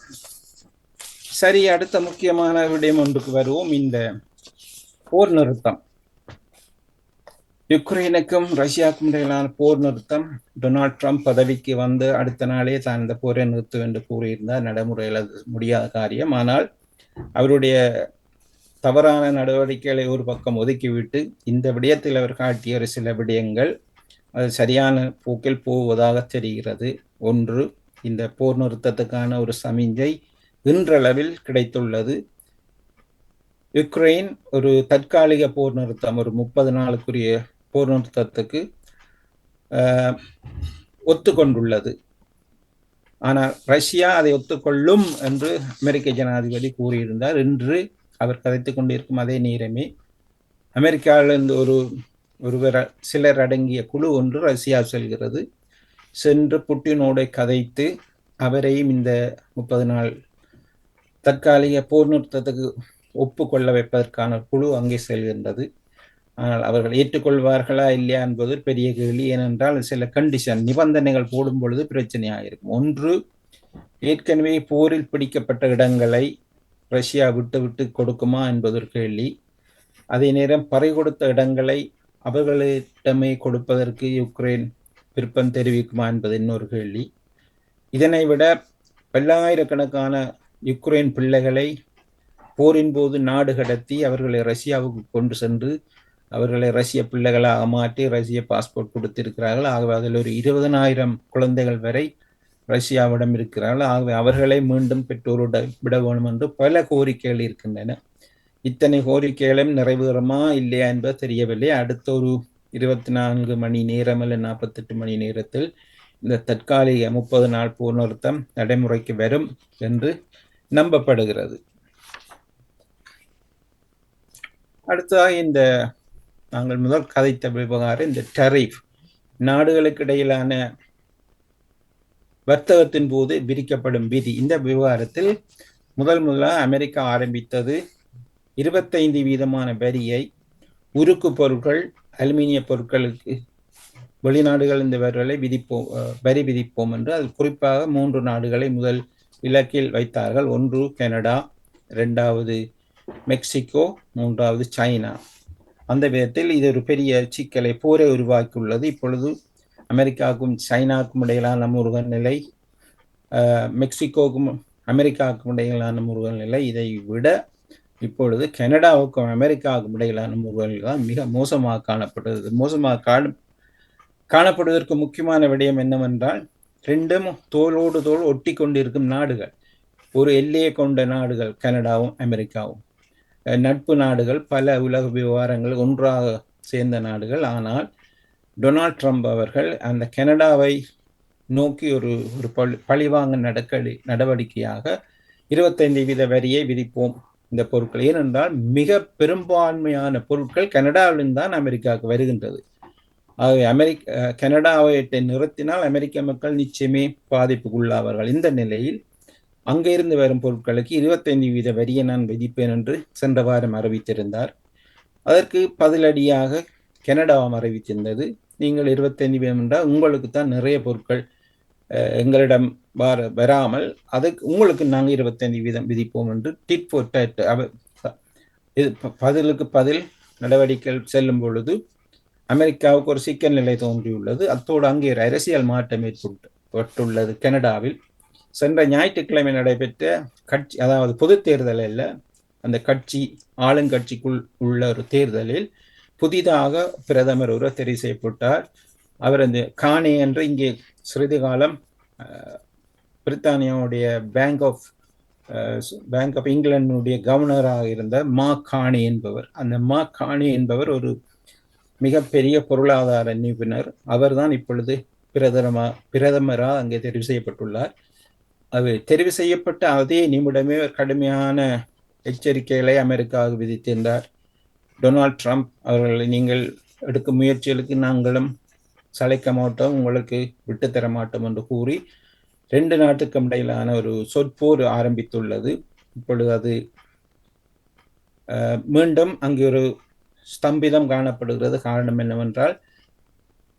[SPEAKER 2] சரி, அடுத்த முக்கியமான விடயம் ஒன்றுக்கு வருவோம். இந்த போர் நிறுத்தம், யுக்ரைனுக்கும் ரஷ்யாவுக்கும் இடையிலான போர் நிறுத்தம். டொனால்ட் ட்ரம்ப் பதவிக்கு வந்து அடுத்த நாளே தான் இந்த போரை நிறுத்தும் என்று கூறியிருந்தார். நடைமுறையில் அது முடியாத காரியம். ஆனால் அவருடைய தவறான நடவடிக்கைகளை ஒரு பக்கம் ஒதுக்கிவிட்டு இந்த விடயத்தில் அவர் காட்டிய ஒரு சில விடயங்கள் அது சரியான போக்கில் போவதாக தெரிகிறது. ஒன்று, இந்த போர் நிறுத்தத்துக்கான ஒரு சமிஞ்சை இன்றளவில் கிடைத்துள்ளது. யுக்ரைன் ஒரு தற்காலிக போர் நிறுத்தம், ஒரு 30 நாளுக்குரிய போர் நிறுத்தத்துக்கு ஒத்துக்கொண்டுள்ளது. ஆனால் ரஷ்யா அதை ஒத்துக்கொள்ளும் என்று அமெரிக்க ஜனாதிபதி கூறியிருந்தார். இன்று அவர் கதைத்துக் கொண்டிருக்கும் அதே நேரமே அமெரிக்காவிலிருந்து சிலர் அடங்கிய குழு ஒன்று ரஷ்யா செல்கிறது. சென்று புட்டினோடு கதைத்து அவரையும் இந்த 30 நாள் தற்காலிக போர் நிறுத்தத்துக்கு ஒப்புக்கொள்ள வைப்பதற்கான குழு அங்கே செல்கின்றது. ஆனால் அவர்கள் ஏற்றுக்கொள்வார்களா இல்லையா என்பது பெரிய கேள்வி. ஏனென்றால் சில நிபந்தனைகள் போடும் பொழுது பிரச்சனையாக இருக்கும். ஒன்று, ஏற்கனவே போரில் பிடிக்கப்பட்ட இடங்களை ரஷ்யா விட்டு கொடுக்குமா என்பது ஒரு கேள்வி. அதே நேரம் பறிகொடுத்த இடங்களை அவர்களிடமே கொடுப்பதற்கு யுக்ரைன் விருப்பம் தெரிவிக்குமா என்பது இன்னொரு கேள்வி. இதனை விட பல்லாயிரக்கணக்கான யுக்ரைன் பிள்ளைகளை போரின் போது நாடு கடத்தி அவர்களை ரஷ்யாவுக்கு கொண்டு சென்று அவர்களை ரஷ்ய பிள்ளைகளாக மாற்றி ரஷ்ய பாஸ்போர்ட் கொடுத்திருக்கிறார்கள். ஆகவே அதில் ஒரு 20,000 குழந்தைகள் வரை ரஷ்யாவிடம் இருக்கிறார்கள். ஆகவே அவர்களை மீண்டும் பெற்றோரோட விட வேண்டும் என்று பல கோரிக்கைகள் இருக்கின்றன. இத்தனை கோரிக்கைகளும் நிறைவேறுமா இல்லையா என்பது தெரியவில்லை. அடுத்த ஒரு 24 மணி நேரம் அல்ல 48 மணி நேரத்தில் இந்த தற்காலிக 30 நாள் போர் நிறுத்தம் நடைமுறைக்கு வரும் என்று நம்பப்படுகிறது. அடுத்ததாக இந்த நாங்கள் முதல் கதைத்த விவகாரம் இந்த டரிஃப், நாடுகளுக்கு இடையிலான வர்த்தகத்தின் போது விதிக்கப்படும் விதி. இந்த விவகாரத்தில் முதலாக அமெரிக்கா ஆரம்பித்தது 25% வரியை உருக்கு பொருட்கள், அலுமினிய பொருட்களுக்கு வெளிநாடுகள் இந்த வரி விதிப்போம் என்று அது குறிப்பாக 3 நாடுகளை முதல் இலக்கில் வைத்தார்கள். ஒன்று கனடா, 2வது மெக்சிகோ, 3வது சைனா. அந்த விதத்தில் இது ஒரு பெரிய சிக்கலை போரை உருவாக்கியுள்ளது. இப்பொழுது அமெரிக்காவுக்கும் சைனாவுக்கும் இடையிலான முருகன் நிலை, மெக்சிகோவுக்கும் அமெரிக்காவுக்கும் இடையிலான முருகன் நிலை, இதை விட இப்பொழுது கனடாவுக்கும் அமெரிக்காவுக்கும் இடையிலான முருகன் தான் மிக மோசமாக காணப்படுகிறது. மோசமாக காணப்படுவதற்கு முக்கியமான விடயம் என்னவென்றால், ரெண்டும் தோளோடு தோள் ஒட்டி கொண்டிருக்கும் நாடுகள், ஒரு எல்லையை கொண்ட நாடுகள் கனடாவும் அமெரிக்காவும், நட்பு நாடுகள், பல உலக விவகாரங்கள் ஒன்றாக சேர்ந்த நாடுகள். ஆனால் டொனால்ட் ட்ரம்ப் அவர்கள் அந்த கனடாவை நோக்கி ஒரு பழிவாங்க நடவடிக்கையாக 25% வரியை விதிப்போம் இந்த பொருட்கள். ஏனென்றால் மிக பெரும்பான்மையான பொருட்கள் கனடாவிலிருந்து தான் அமெரிக்காவுக்கு வருகின்றது. ஆகவே கனடாவை நிறுத்தினால் அமெரிக்க மக்கள் நிச்சயமே பாதிப்புக்குள்ளாவார்கள். இந்த நிலையில் அங்கே இருந்து வரும் பொருட்களுக்கு 25% வரியை நான் விதிப்பேன் என்று சென்ற வாரம் அறிவித்திருந்தார். அதற்கு பதிலடியாக கனடாவும் அறிவித்திருந்தது, நீங்கள் 25% என்றால் உங்களுக்கு தான் நிறைய பொருட்கள் எங்களிடம் வராமல் அதுக்கு உங்களுக்கு நாங்கள் 25% விதிப்போம் என்று டிட் ஃபார் டேட் பதிலுக்கு பதில் நடவடிக்கைகள் செல்லும் பொழுது அமெரிக்காவுக்கு ஒரு சிக்கல் நிலை தோன்றியுள்ளது. அத்தோடு அங்கே ஒரு அரசியல் மாற்றம் ஏற்பட்டுள்ளது. கனடாவில் சென்ற ஞாயிற்றுக்கிழமை நடைபெற்ற கட்சி, அதாவது பொது தேர்தலில் அந்த கட்சி ஆளுங்கட்சிக்குள் உள்ள ஒரு தேர்தலில் புதிதாக பிரதமர் ஒருவர் தெரிவு செய்யப்பட்டார். அவர் அந்த கானே என்று இங்கே சிறிது காலம் பிரித்தானியாவுடைய பேங்க் ஆஃப் இங்கிலாந்துடைய கவர்னராக இருந்த மார்க் கானே என்பவர். அந்த மார்க் கானே என்பவர் ஒரு மிகப்பெரிய பொருளாதார நிபுணர். அவர்தான் இப்பொழுது பிரதமராக அங்கே தெரிவு செய்யப்பட்டுள்ளார். அவர் தெரிவு செய்யப்பட்ட அதே நிமிடமே கடுமையான எச்சரிக்கைகளை அமெரிக்காவுக்கு விதித்திருந்தார். டொனால்ட் ட்ரம்ப் அவர்களை நீங்கள் எடுக்கும் முயற்சிகளுக்கு நாங்களும் சளைக்க மாட்டோம், உங்களுக்கு விட்டுத்தர மாட்டோம் என்று கூறி 2 நாட்டுக்கும் இடையிலான ஒரு சொற்போர் ஆரம்பித்துள்ளது. இப்பொழுது அது மீண்டும் அங்கே ஒரு ஸ்தம்பிதம் காணப்படுகிறது. காரணம் என்னவென்றால்,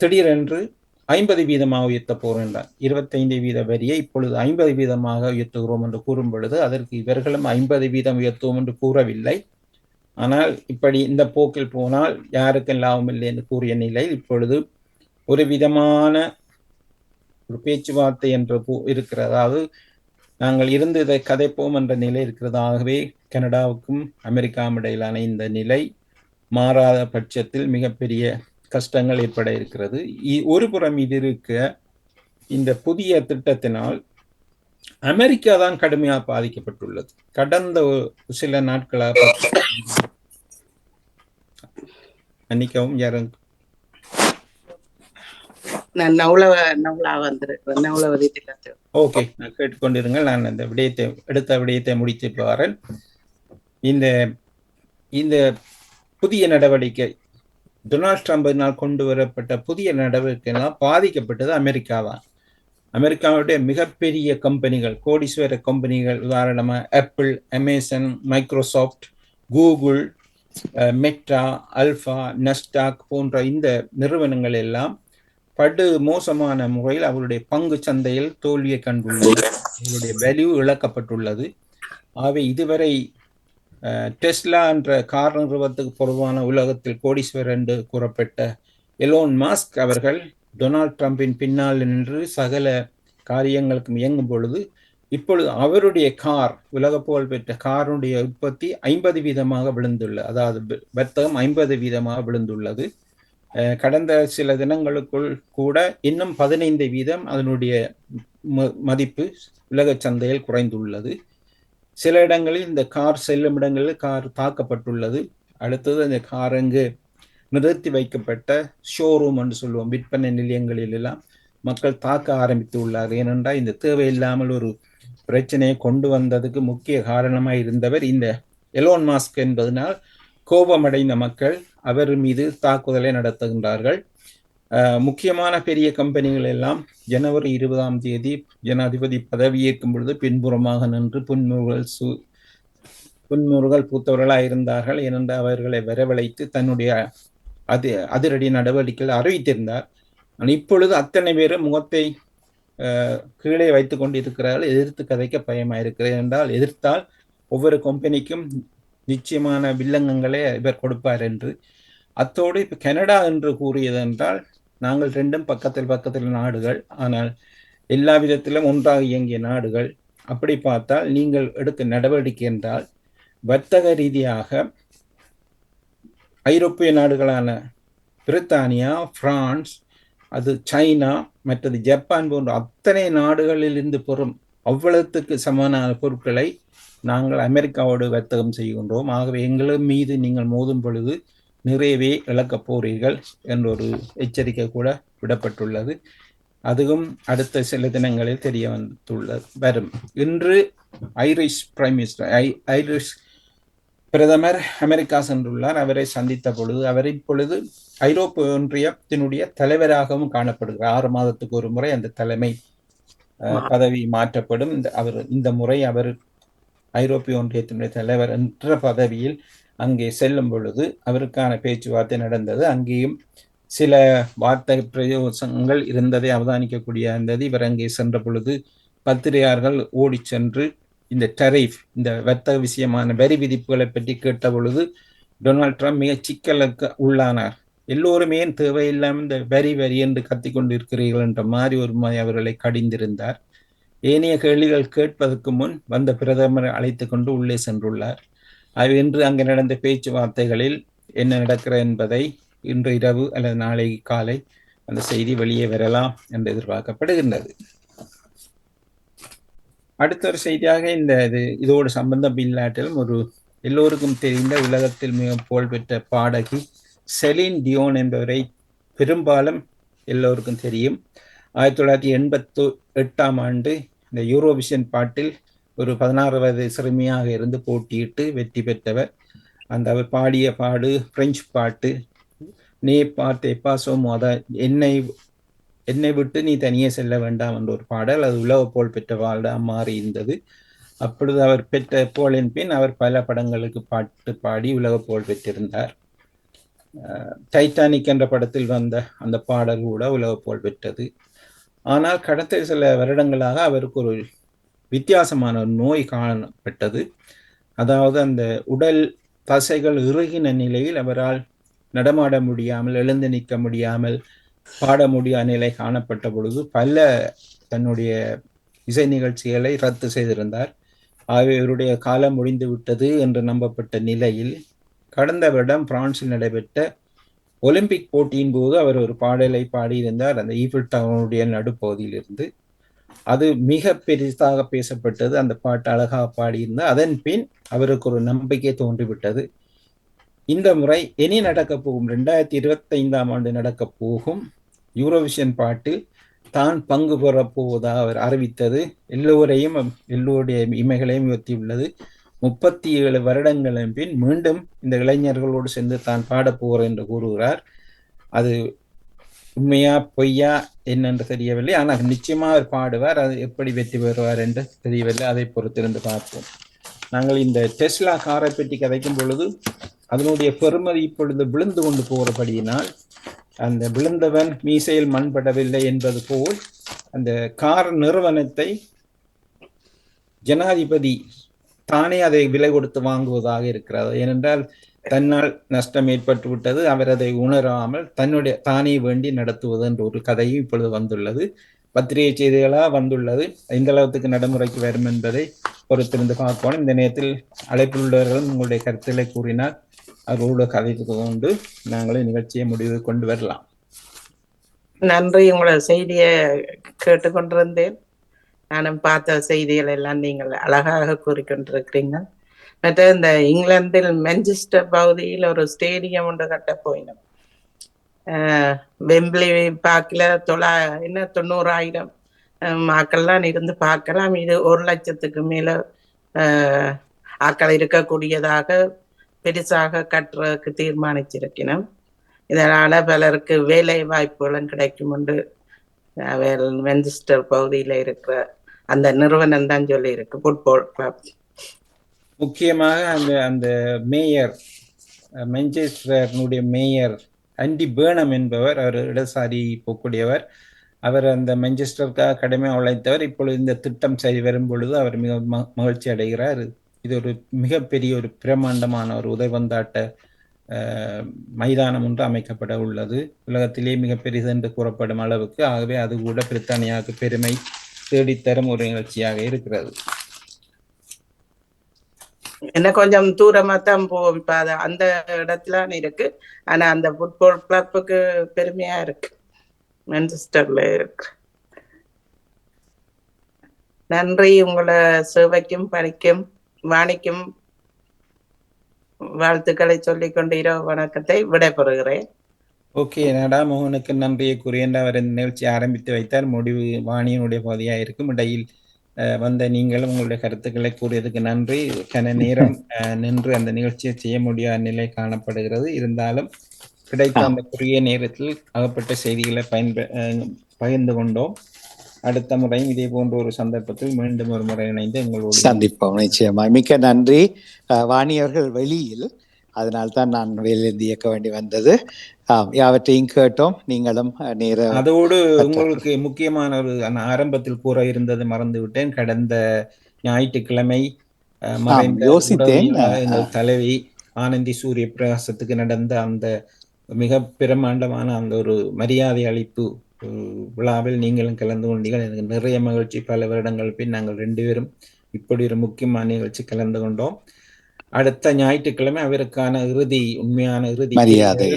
[SPEAKER 2] திடீரென்று 50% உயர்த்த போகின்றார். 25% வரியை இப்பொழுது 50% உயர்த்துகிறோம் என்று கூறும் பொழுது அதற்கு இவர்களும் 50% உயர்த்துவோம் என்று கூறவில்லை. ஆனால் இப்படி இந்த போக்கில் போனால் யாருக்கும் லாபம் இல்லை என்று கூறிய நிலையில் இப்பொழுது ஒரு விதமான ஒரு பேச்சுவார்த்தை என்று இருக்கிறது. அதாவது நாங்கள் இருந்து இதை கதைப்போம் என்ற நிலை இருக்கிறதாகவே கனடாவுக்கும் அமெரிக்காவும் இடையிலான இந்த நிலை மாறாத பட்சத்தில் மிகப்பெரிய கஷ்டங்கள் ஏற்பட இருக்கிறது. ஒரு புறம் இது இருக்க, இந்த புதிய திட்டத்தினால் அமெரிக்கா தான் கடுமையாக பாதிக்கப்பட்டுள்ளது. கடந்த சில நாட்களாக மன்னிக்கவும், யாரும் ஓகே, நான் கேட்டுக்கொண்டிருங்கள். நான் அந்த அடுத்த விடயத்தை முடித்து பாருங்கள். இந்த புதிய நடவடிக்கை, டொனால்ட் ட்ரம்பினால் கொண்டு வரப்பட்ட புதிய நடவடிக்கைகளால் பாதிக்கப்பட்டது அமெரிக்கா தான். அமெரிக்காவுடைய மிகப்பெரிய கம்பெனிகள், கோடீஸ்வர கம்பெனிகள், உதாரணமாக Apple, Amazon, Microsoft, Google, Meta, Alpha, Nasdaq போன்ற இந்த நிறுவனங்கள் எல்லாம் படு மோசமான முறையில் அவருடைய பங்கு சந்தையில் தோல்வியை கண்டுள்ளது. அவருடைய வேல்யூ இழக்கப்பட்டுள்ளது. ஆகவே இதுவரை டெஸ்லா என்ற கார் நிறுவனத்துக்கு பொதுவான உலகத்தில் கோடீஸ்வரர் என்று கூறப்பட்ட எலோன் மாஸ்க் அவர்கள் டொனால்ட் ட்ரம்பின் பின்னால் நின்று சகல காரியங்களுக்கும் இயங்கும் பொழுது இப்பொழுது அவருடைய கார், உலக புகழ் பெற்ற காருடைய உற்பத்தி 50% விழுந்துள்ளது. அதாவது வர்த்தகம் 50% விழுந்துள்ளது. கடந்த சில தினங்களுக்குள் கூட இன்னும் 15% அதனுடைய மதிப்பு உலக சந்தையில் குறைந்துள்ளது. சில இடங்களில் இந்த கார் செல்லும் இடங்களில் கார் தாக்கப்பட்டுள்ளது. அடுத்தது அந்த கார் அங்கு நிறுத்தி வைக்கப்பட்ட ஷோரூம் என்று சொல்லுவோம், விற்பனை நிலையங்களில் எல்லாம் மக்கள் தாக்க ஆரம்பித்து உள்ளார். ஏனென்றால் இந்த தேவையில்லாமல் ஒரு பிரச்சனையை கொண்டு வந்ததுக்கு முக்கிய காரணமாக இருந்தவர் இந்த எலோன் மாஸ்க் என்பதனால் கோபமடைந்த மக்கள் அவர் மீது தாக்குதலை நடத்துகின்றார்கள். முக்கியமான பெரிய கம்பெனிகள் எல்லாம் ஜனவரி 20 ஜனாதிபதி பதவியேற்கும் பொழுது பின்புறமாக நின்று புன்முறுகள் பூத்தவர்களாக இருந்தார்கள். ஏனென்றால் அவர்களை வரவழைத்து தன்னுடைய அதிரடி நடவடிக்கைகள் அறிவித்திருந்தார். இப்பொழுது அத்தனை பேரும் முகத்தை கீழே வைத்துக் கொண்டு இருக்கிறார்கள். எதிர்த்து கதைக்க பயமாக இருக்கிறது. என்றால் எதிர்த்தால் ஒவ்வொரு கம்பெனிக்கும் நிச்சயமான வில்லங்கங்களை இவர் கொடுப்பார் என்று. அத்தோடு இப்ப கனடா என்று கூறியது என்றால் நாங்கள் ரெண்டும் பக்கத்தில் நாடுகள், ஆனால் எல்லா விதத்திலும் ஒன்றாக இயங்கிய நாடுகள். அப்படி பார்த்தால் நீங்கள் எடுக்க நடவடிக்கை என்றால் வர்த்தக ரீதியாக ஐரோப்பிய நாடுகளான பிரித்தானியா, பிரான்ஸ், அது சைனா, மற்றது ஜப்பான் போன்ற அத்தனை நாடுகளில் இருந்து பெறும் அவ்வளவுக்கு சமமான பொருட்களை நாங்கள் அமெரிக்காவோடு வர்த்தகம் செய்கின்றோம். ஆகவே எங்களும் மீது நீங்கள் மோதும் பொழுது நிறையவே இழக்கப் போறீர்கள் என்ற ஒரு எச்சரிக்கை கூட விடப்பட்டுள்ளது. அதுவும் அடுத்த சில தினங்களில் தெரிய வரும். இன்று ஐரிஷ் பிரைம் மினிஸ்டர், ஐரிஷ் பிரதமர் அமெரிக்கா சென்றுள்ளார். அவரை சந்தித்த பொழுது அவர் இப்பொழுது ஐரோப்பிய ஒன்றியத்தினுடைய தலைவராகவும் காணப்படுகிறார். 6 மாதத்துக்கு ஒரு முறை அந்த தலைமை பதவி மாற்றப்படும். இந்த முறை அவர் ஐரோப்பிய ஒன்றியத்தினுடைய தலைவர் என்ற பதவியில் அங்கே செல்லும் பொழுது அவருக்கான பேச்சுவார்த்தை நடந்தது. அங்கேயும் சில வார்த்தை பிரயோசங்கள் இருந்ததை அவதானிக்கக்கூடிய இருந்தது. இவர் அங்கே சென்ற பொழுது பத்திரிகையாளர்கள் ஓடி சென்று இந்த டெரிஃப், இந்த வர்த்தக விஷயமான வரி விதிப்புகளை பற்றி கேட்ட பொழுது டொனால்ட் ட்ரம்ப் மிக சிக்கலுக்கு உள்ளானார். எல்லோருமே தேவையில்லாமல் இந்த வரி என்று கத்திக்கொண்டு இருக்கிறீர்கள் என்ற மாதிரி ஒரு மாதிரி அவர்களை கடிந்திருந்தார். ஏனைய கேள்விகள் கேட்பதற்கு முன் வந்த பிரதமரை அழைத்து கொண்டு உள்ளே சென்றுள்ளார். இன்று அங்கு நடந்த பேச்சுவார்த்தைகளில் என்ன நடக்கிறது என்பதை இன்று இரவு அல்லது நாளை காலை அந்த செய்தி வெளியே வரலாம் என்று எதிர்பார்க்கப்படுகின்றது. அடுத்த ஒரு செய்தியாக இதோடு சம்பந்தம் இல்லாட்டிலும் ஒரு எல்லோருக்கும் தெரிந்த உலகத்தில் மிக புகழ்பெற்ற பாடகி செலின் டியோன் என்பவரை பெரும்பாலும் எல்லோருக்கும் தெரியும். 1988 இந்த யூரோவிஷன் பாட்டில் ஒரு 16 வயது சிறுமியாக இருந்து போட்டியிட்டு வெற்றி பெற்றவர். அவர் பாடிய பாடு பிரெஞ்சு பாட்டு, நே பாட்டே பாசோமோ, என்னை விட்டு நீ தனியே செல்ல வேண்டாம் என்ற ஒரு பாடல். அது உலக புகழ் பெற்ற பாடலாக மாறி இருந்தது. அப்பொழுது அவர் பெற்ற புகழின் பின் அவர் பல படங்களுக்கு பாட்டு பாடி உலக புகழ் பெற்றிருந்தார். டைட்டானிக் என்ற படத்தில் வந்த அந்த பாடல் கூட உலக புகழ் பெற்றது. ஆனால் கடந்த சில வருடங்களாக அவருக்கு ஒரு வித்தியாசமான நோய் காணப்பட்டது. அதாவது அந்த உடல் தசைகள் இறுகின நிலையில் அவரால் நடமாட முடியாமல், எழுந்து நிற்க முடியாமல், பாட முடியாத நிலை காணப்பட்ட பொழுது பல தன்னுடைய இசை நிகழ்ச்சிகளை ரத்து செய்திருந்தார். ஆகவே இவருடைய காலம் முடிந்து விட்டது என்று நம்பப்பட்ட நிலையில் கடந்த வருடம் பிரான்சில் நடைபெற்ற ஒலிம்பிக் போட்டியின் போது அவர் ஒரு பாடலை பாடியிருந்தார், அந்த ஈஃபில் டவருடைய நடுப்பகுதியிலிருந்து. அது மிக பெரிதாக பேசப்பட்டது. அந்த பாட்டு அழகாக பாடியிருந்தார். அதன் பின் அவருக்கு ஒரு நம்பிக்கை தோன்றிவிட்டது. இந்த முறை இனி நடக்கப் போகும் 2025 நடக்கப் போகும் யூரோவிஷன் பாட்டில் தான் பங்கு பெறப் போவதாக அவர் அறிவித்தது எல்லோருடைய இமைகளையும் உயர்த்தியுள்ளது. 37 வருடங்களின் பின் மீண்டும் இந்த இளைஞர்களோடு சேர்ந்து தான் பாடப்போகிறேன் என்று கூறுகிறார். அது உண்மையா பொய்யா என்னென்று தெரியவில்லை. ஆனால் நிச்சயமாக அவர் பாடுவார். அது எப்படி வெற்றி பெறுவார் என்று தெரியவில்லை. அதை பொறுத்திருந்து பார்ப்போம். நாங்கள் இந்த டெஸ்லா காரை பற்றி கதைக்கும் பொழுது அதனுடைய பெருமதி இப்பொழுது விழுந்து கொண்டு போகிறபடியினால் அந்த விழுந்தவன் மீசையில் மண்படவில்லை என்பது போல் அந்த கார் நிறுவனத்தை ஜனாதிபதி தானே அதை விலை கொடுத்து வாங்குவதாக இருக்கிறது. ஏனென்றால் தன்னால் நஷ்டம் ஏற்பட்டு விட்டது, அவர் அதை உணராமல் தானே வேண்டி நடத்துவது என்ற ஒரு கதையும் இப்பொழுது வந்துள்ளது. பத்திரிகை செய்திகளாக வந்துள்ளது. எந்த அளவுக்கு நடைமுறைக்கு வரும் என்பதை பொறுத்திருந்து பார்க்கணும். இந்த நேரத்தில் அழைப்பில் உள்ளவர்களும் உங்களுடைய கருத்துக்களை கூறினால் அவர்களோட கதைத்து கொண்டு நாங்களே நிகழ்ச்சியை முடிவு கொண்டு வரலாம்.
[SPEAKER 3] நன்றி. உங்களோட செய்தியை கேட்டுக்கொண்டிருந்தேன். நானும் பார்த்த செய்திகள் எல்லாம் நீங்கள் அழகாக கூறிக்கொண்டிருக்கிறீங்க. மற்ற இந்த இங்கிலாந்தில் மான்செஸ்டர் பகுதியில் ஒரு ஸ்டேடியம் ஒன்று கட்ட போயினோம். வெம்பிளி பார்க்கல 90,000 ஆக்கள்லாம் இருந்து பார்க்கலாம். இது 1,00,000க்கு மேல ஆக்கள் இருக்கக்கூடியதாக பெருசாக கட்டுறதுக்கு தீர்மானிச்சிருக்கணும். இதனால பலருக்கு வேலை வாய்ப்புகளும் கிடைக்கும் என்று மான்செஸ்டர் பகுதியில் இருக்கிற அந்த நிறுவனம் தான் சொல்லி இருக்கு, ஃபுட்பால் கிளப்.
[SPEAKER 2] முக்கியமாக அந்த மேயர், மான்செஸ்டருடைய மேயர் ஆண்டி பேர்னம் என்பவர், அவர் இடதுசாரி போக்கூடியவர். அவர் அந்த மான்செஸ்டருக்காக கடுமையாக உழைத்தவர். இப்பொழுது இந்த திட்டம் சரி வரும் பொழுது அவர் மிக மகிழ்ச்சி அடைகிறார். இது ஒரு மிகப்பெரிய ஒரு பிரம்மாண்டமான ஒரு உதைபந்தாட்ட மைதானம் ஒன்று அமைக்கப்பட உள்ளது. உலகத்திலே மிகப்பெரியது என்று கூறப்படும் அளவுக்கு. ஆகவே அது கூட பிரித்தானியாவுக்கு பெருமை தேடித்தரும் ஒரு நிகழ்ச்சியாக இருக்கிறது.
[SPEAKER 3] என்ன கொஞ்சம் தூரமா தான் போவோம். இப்ப அந்த இடத்துல இருக்கு. ஆனா அந்த ஃபுட்பால் கிளப்புக்கு பெருமையா இருக்கு, மான்செஸ்டர்ல இருக்கு. நன்றி. உங்களை சேவைக்கும் பணிக்கும் வாணிக்கும் வாழ்த்துக்களை சொல்லிக்கொண்டு இரவு வணக்கத்தை விடைபெறுகிறேன்.
[SPEAKER 2] ஓகே, நடாமோகனுக்கு நன்றியை கூறிய அவர் இந்த நிகழ்ச்சி ஆரம்பித்து வைத்தார். முடிவு வாணியினுடைய பகுதியாக இருக்கும். இடையில் வந்த நீங்களும் உங்களுடைய கருத்துக்களை கூறியதுக்கு நன்றி. கன நேரம் நின்று அந்த நிகழ்ச்சியை செய்ய முடியாத நிலை காணப்படுகிறது. இருந்தாலும் கிடைத்த அந்த குறுகிய நேரத்தில் அகப்பட்ட செய்திகளை பகிர்ந்து கொண்டோம். அடுத்த முறையும் இதே போன்ற ஒரு சந்தர்ப்பத்தில் மீண்டும் ஒரு முறை இணைந்து எங்களோடு
[SPEAKER 1] சந்திப்போம். நிச்சயமா. மிக்க நன்றி. வாணி அவர்கள் வெளியில், அதனால்தான் நான் வெளியிலிருந்து இயக்க வேண்டி வந்தது. யாவற்றையும் கேட்டோம். நீங்களும்
[SPEAKER 2] அதோடு உங்களுக்கு முக்கியமான ஒரு ஆரம்பத்தில் கூற இருந்தது மறந்து விட்டேன். கடந்த ஞாயிற்றுக்கிழமை எங்கள் தலைவி ஆனந்தி சூரிய பிரகாசத்துக்கு நடந்த அந்த மிக பிரமாண்டமான அந்த ஒரு மரியாதை அளிப்பு விழாவில் நீங்களும் கலந்து கொண்டீர்கள். எனக்கு நிறைய மகிழ்ச்சி. பல வருடங்கள் பின் நாங்கள் 2 பேரும் இப்படி ஒரு முக்கியமான நிகழ்ச்சி கலந்து கொண்டோம். அடுத்த ஞாயிற்றுக்கிழமை அவருக்கான உண்மையான இறுதி
[SPEAKER 1] மரியாதை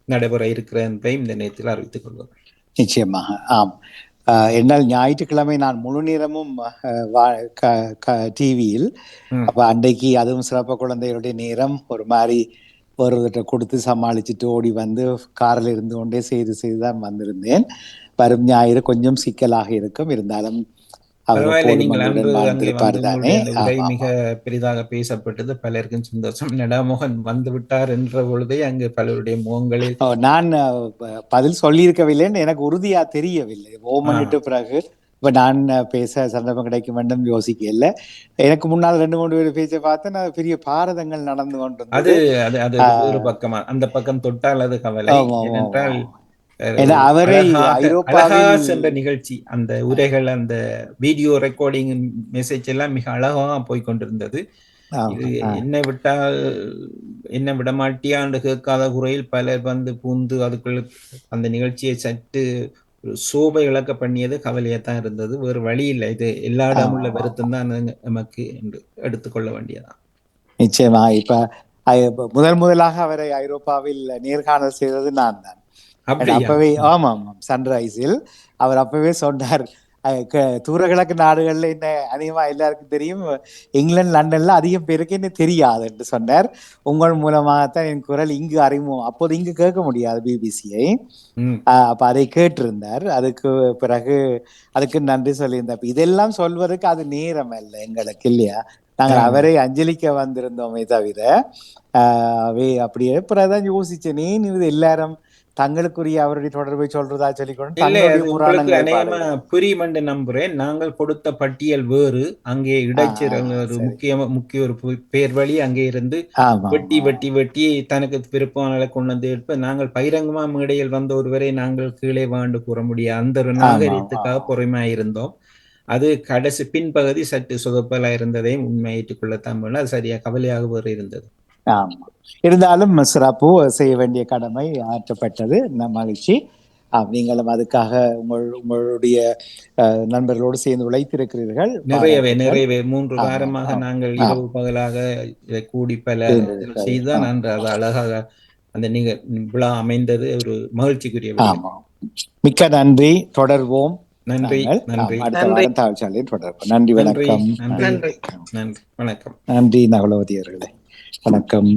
[SPEAKER 2] நடைபெற இருக்கிற என்பதை இந்த நேரத்தில் அறிவித்துக் கொள்வோம்.
[SPEAKER 1] நிச்சயமாக. ஆம். என்னால் ஞாயிற்றுக்கிழமை நான் முழு நேரமும் டிவியில். அப்ப அன்றைக்கு அதுவும் சிறப்பு குழந்தைகளுடைய நேரம் ஒரு மாதிரி ஒருவர்கிட்ட கொடுத்து சமாளிச்சுட்டு ஓடி வந்து காரில் இருந்து கொண்டே செய்துதான் வந்திருந்தேன். வரும் ஞாயிறு கொஞ்சம் சிக்கலாக இருக்கும். இருந்தாலும்
[SPEAKER 2] மிக பெரிதாக பேசப்பட்டது. பலருக்கும் சந்தோஷம். நடாமோகன் வந்து விட்டார் என்ற பொழுதே அங்கு பலருடைய முகங்களில்
[SPEAKER 1] நான் பதில் சொல்லியிருக்கவில்லைன்னு எனக்கு உறுதியா தெரியவில்லை. ஓமன்ட்டு பிறகு இப்ப நான் பேச சந்தர்ப்பம் கிடைக்கும் வேண்டும் யோசிக்கல. எனக்கு முன்னால் 2-3 பேர் பேச்ச பார்த்தேன். பெரிய பாரதங்கள் நடந்து கொண்டிருந்தது.
[SPEAKER 2] அது ஒரு பக்கமா, அந்த பக்கம் தொட்டால் அது கவலை. ஏனென்றால்
[SPEAKER 1] அவரை ஐரோப்பாவில்
[SPEAKER 2] சென்ற நிகழ்ச்சி, அந்த உரைகள், அந்த வீடியோ ரெக்கார்டிங் மெசேஜ் எல்லாம் மிக அழகாக போய்கொண்டிருந்தது. இது என்ன விடமாட்டியாண்டு கேட்காத குறையில் பலர் வந்து பூந்து அதுக்குள்ள அந்த நிகழ்ச்சியை சற்று சோபை இழக்க பண்ணியது கவலையத்தான் இருந்தது. வேறு வழி இல்லை. இது எல்லா இடமும் உள்ள வருத்தம் தான் நமக்கு என்று எடுத்துக்கொள்ள வேண்டியதான்.
[SPEAKER 1] நிச்சயமா. இப்ப முதலாக அவரை ஐரோப்பாவில் நேர்காணல் செய்தது நான் தான். அப்பவே ஆமாம், சன்ரைஸில் அவர் அப்பவே சொன்னார், தூரகிழக்கு நாடுகள்ல என்ன அதிகமா எல்லாருக்கும் தெரியும், இங்கிலாந்து லண்டன்ல அதிகம் பேருக்கு என்ன தெரியாது என்று சொன்னார். உங்கள் மூலமாகத்தான் என் குரல் இங்கு அறிமுகம். அப்போது இங்கு கேட்க முடியாது பிபிசியை. அப்ப அதை கேட்டிருந்தார். அதுக்கு பிறகு அதுக்கு நன்றி சொல்லியிருந்தார். இதெல்லாம் சொல்வதற்கு அது நேரம் அல்ல எங்களுக்கு, இல்லையா? நாங்கள் அவரை அஞ்சலிக்க வந்திருந்தோமே தவிர அப்படியே பிறகுதான் யோசிச்சேன், ஏன் இது எல்லாரும் தங்களுக்குரிய அவருடைய தொடர்பை சொல்றதா சொல்லிக்கொண்டு
[SPEAKER 2] புரியும் என்று நம்புறேன். நாங்கள் கொடுத்த பட்டியல் வேறு. அங்கே இடைச்சேரல் ஒரு முக்கிய ஒரு பேர் வழி அங்கே இருந்து வெட்டி தனக்கு விருப்பமான கொண்டு வந்து இருப்ப நாங்கள் பகிரங்கமா மேடையில் வந்த ஒருவரை நாங்கள் கீழே வாண்டு கூற முடியாது. அந்த ஒரு நாகரிகத்துக்காக பொறுமையாயிருந்தோம். அது கடைசி பின்பகுதி சற்று சொதப்பலா இருந்ததையும் உண்மை ஏற்றுக்கொள்ளத்தான் போல. அது சரியா கவலையாக வேறு இருந்தது.
[SPEAKER 1] ஆமா, இருந்தாலும் சிறப்பு செய்ய வேண்டிய கடமை ஆற்றப்பட்டது. மகிழ்ச்சி. நீங்களும் அதுக்காக உங்களுடைய நண்பர்களோடு சேர்ந்து உழைத்திருக்கிறீர்கள்.
[SPEAKER 2] நிறையவே 3 வாரமாக நாங்கள் இரவு பகலாக இதை கூடி பல செய்துதான் நன்று அது அழகாக அந்த விழா அமைந்தது. ஒரு மகிழ்ச்சிக்குரிய விடயம்.
[SPEAKER 1] மிக்க நன்றி. தொடர்வோம்.
[SPEAKER 2] நன்றி.
[SPEAKER 1] அடுத்த வாரம் தாழ்ச்சாலையில் தொடர்போம். நன்றி. வணக்கம்.
[SPEAKER 2] நன்றி. வணக்கம்.
[SPEAKER 1] நன்றி நகுலவதி அவர்களே. வணக்கம்.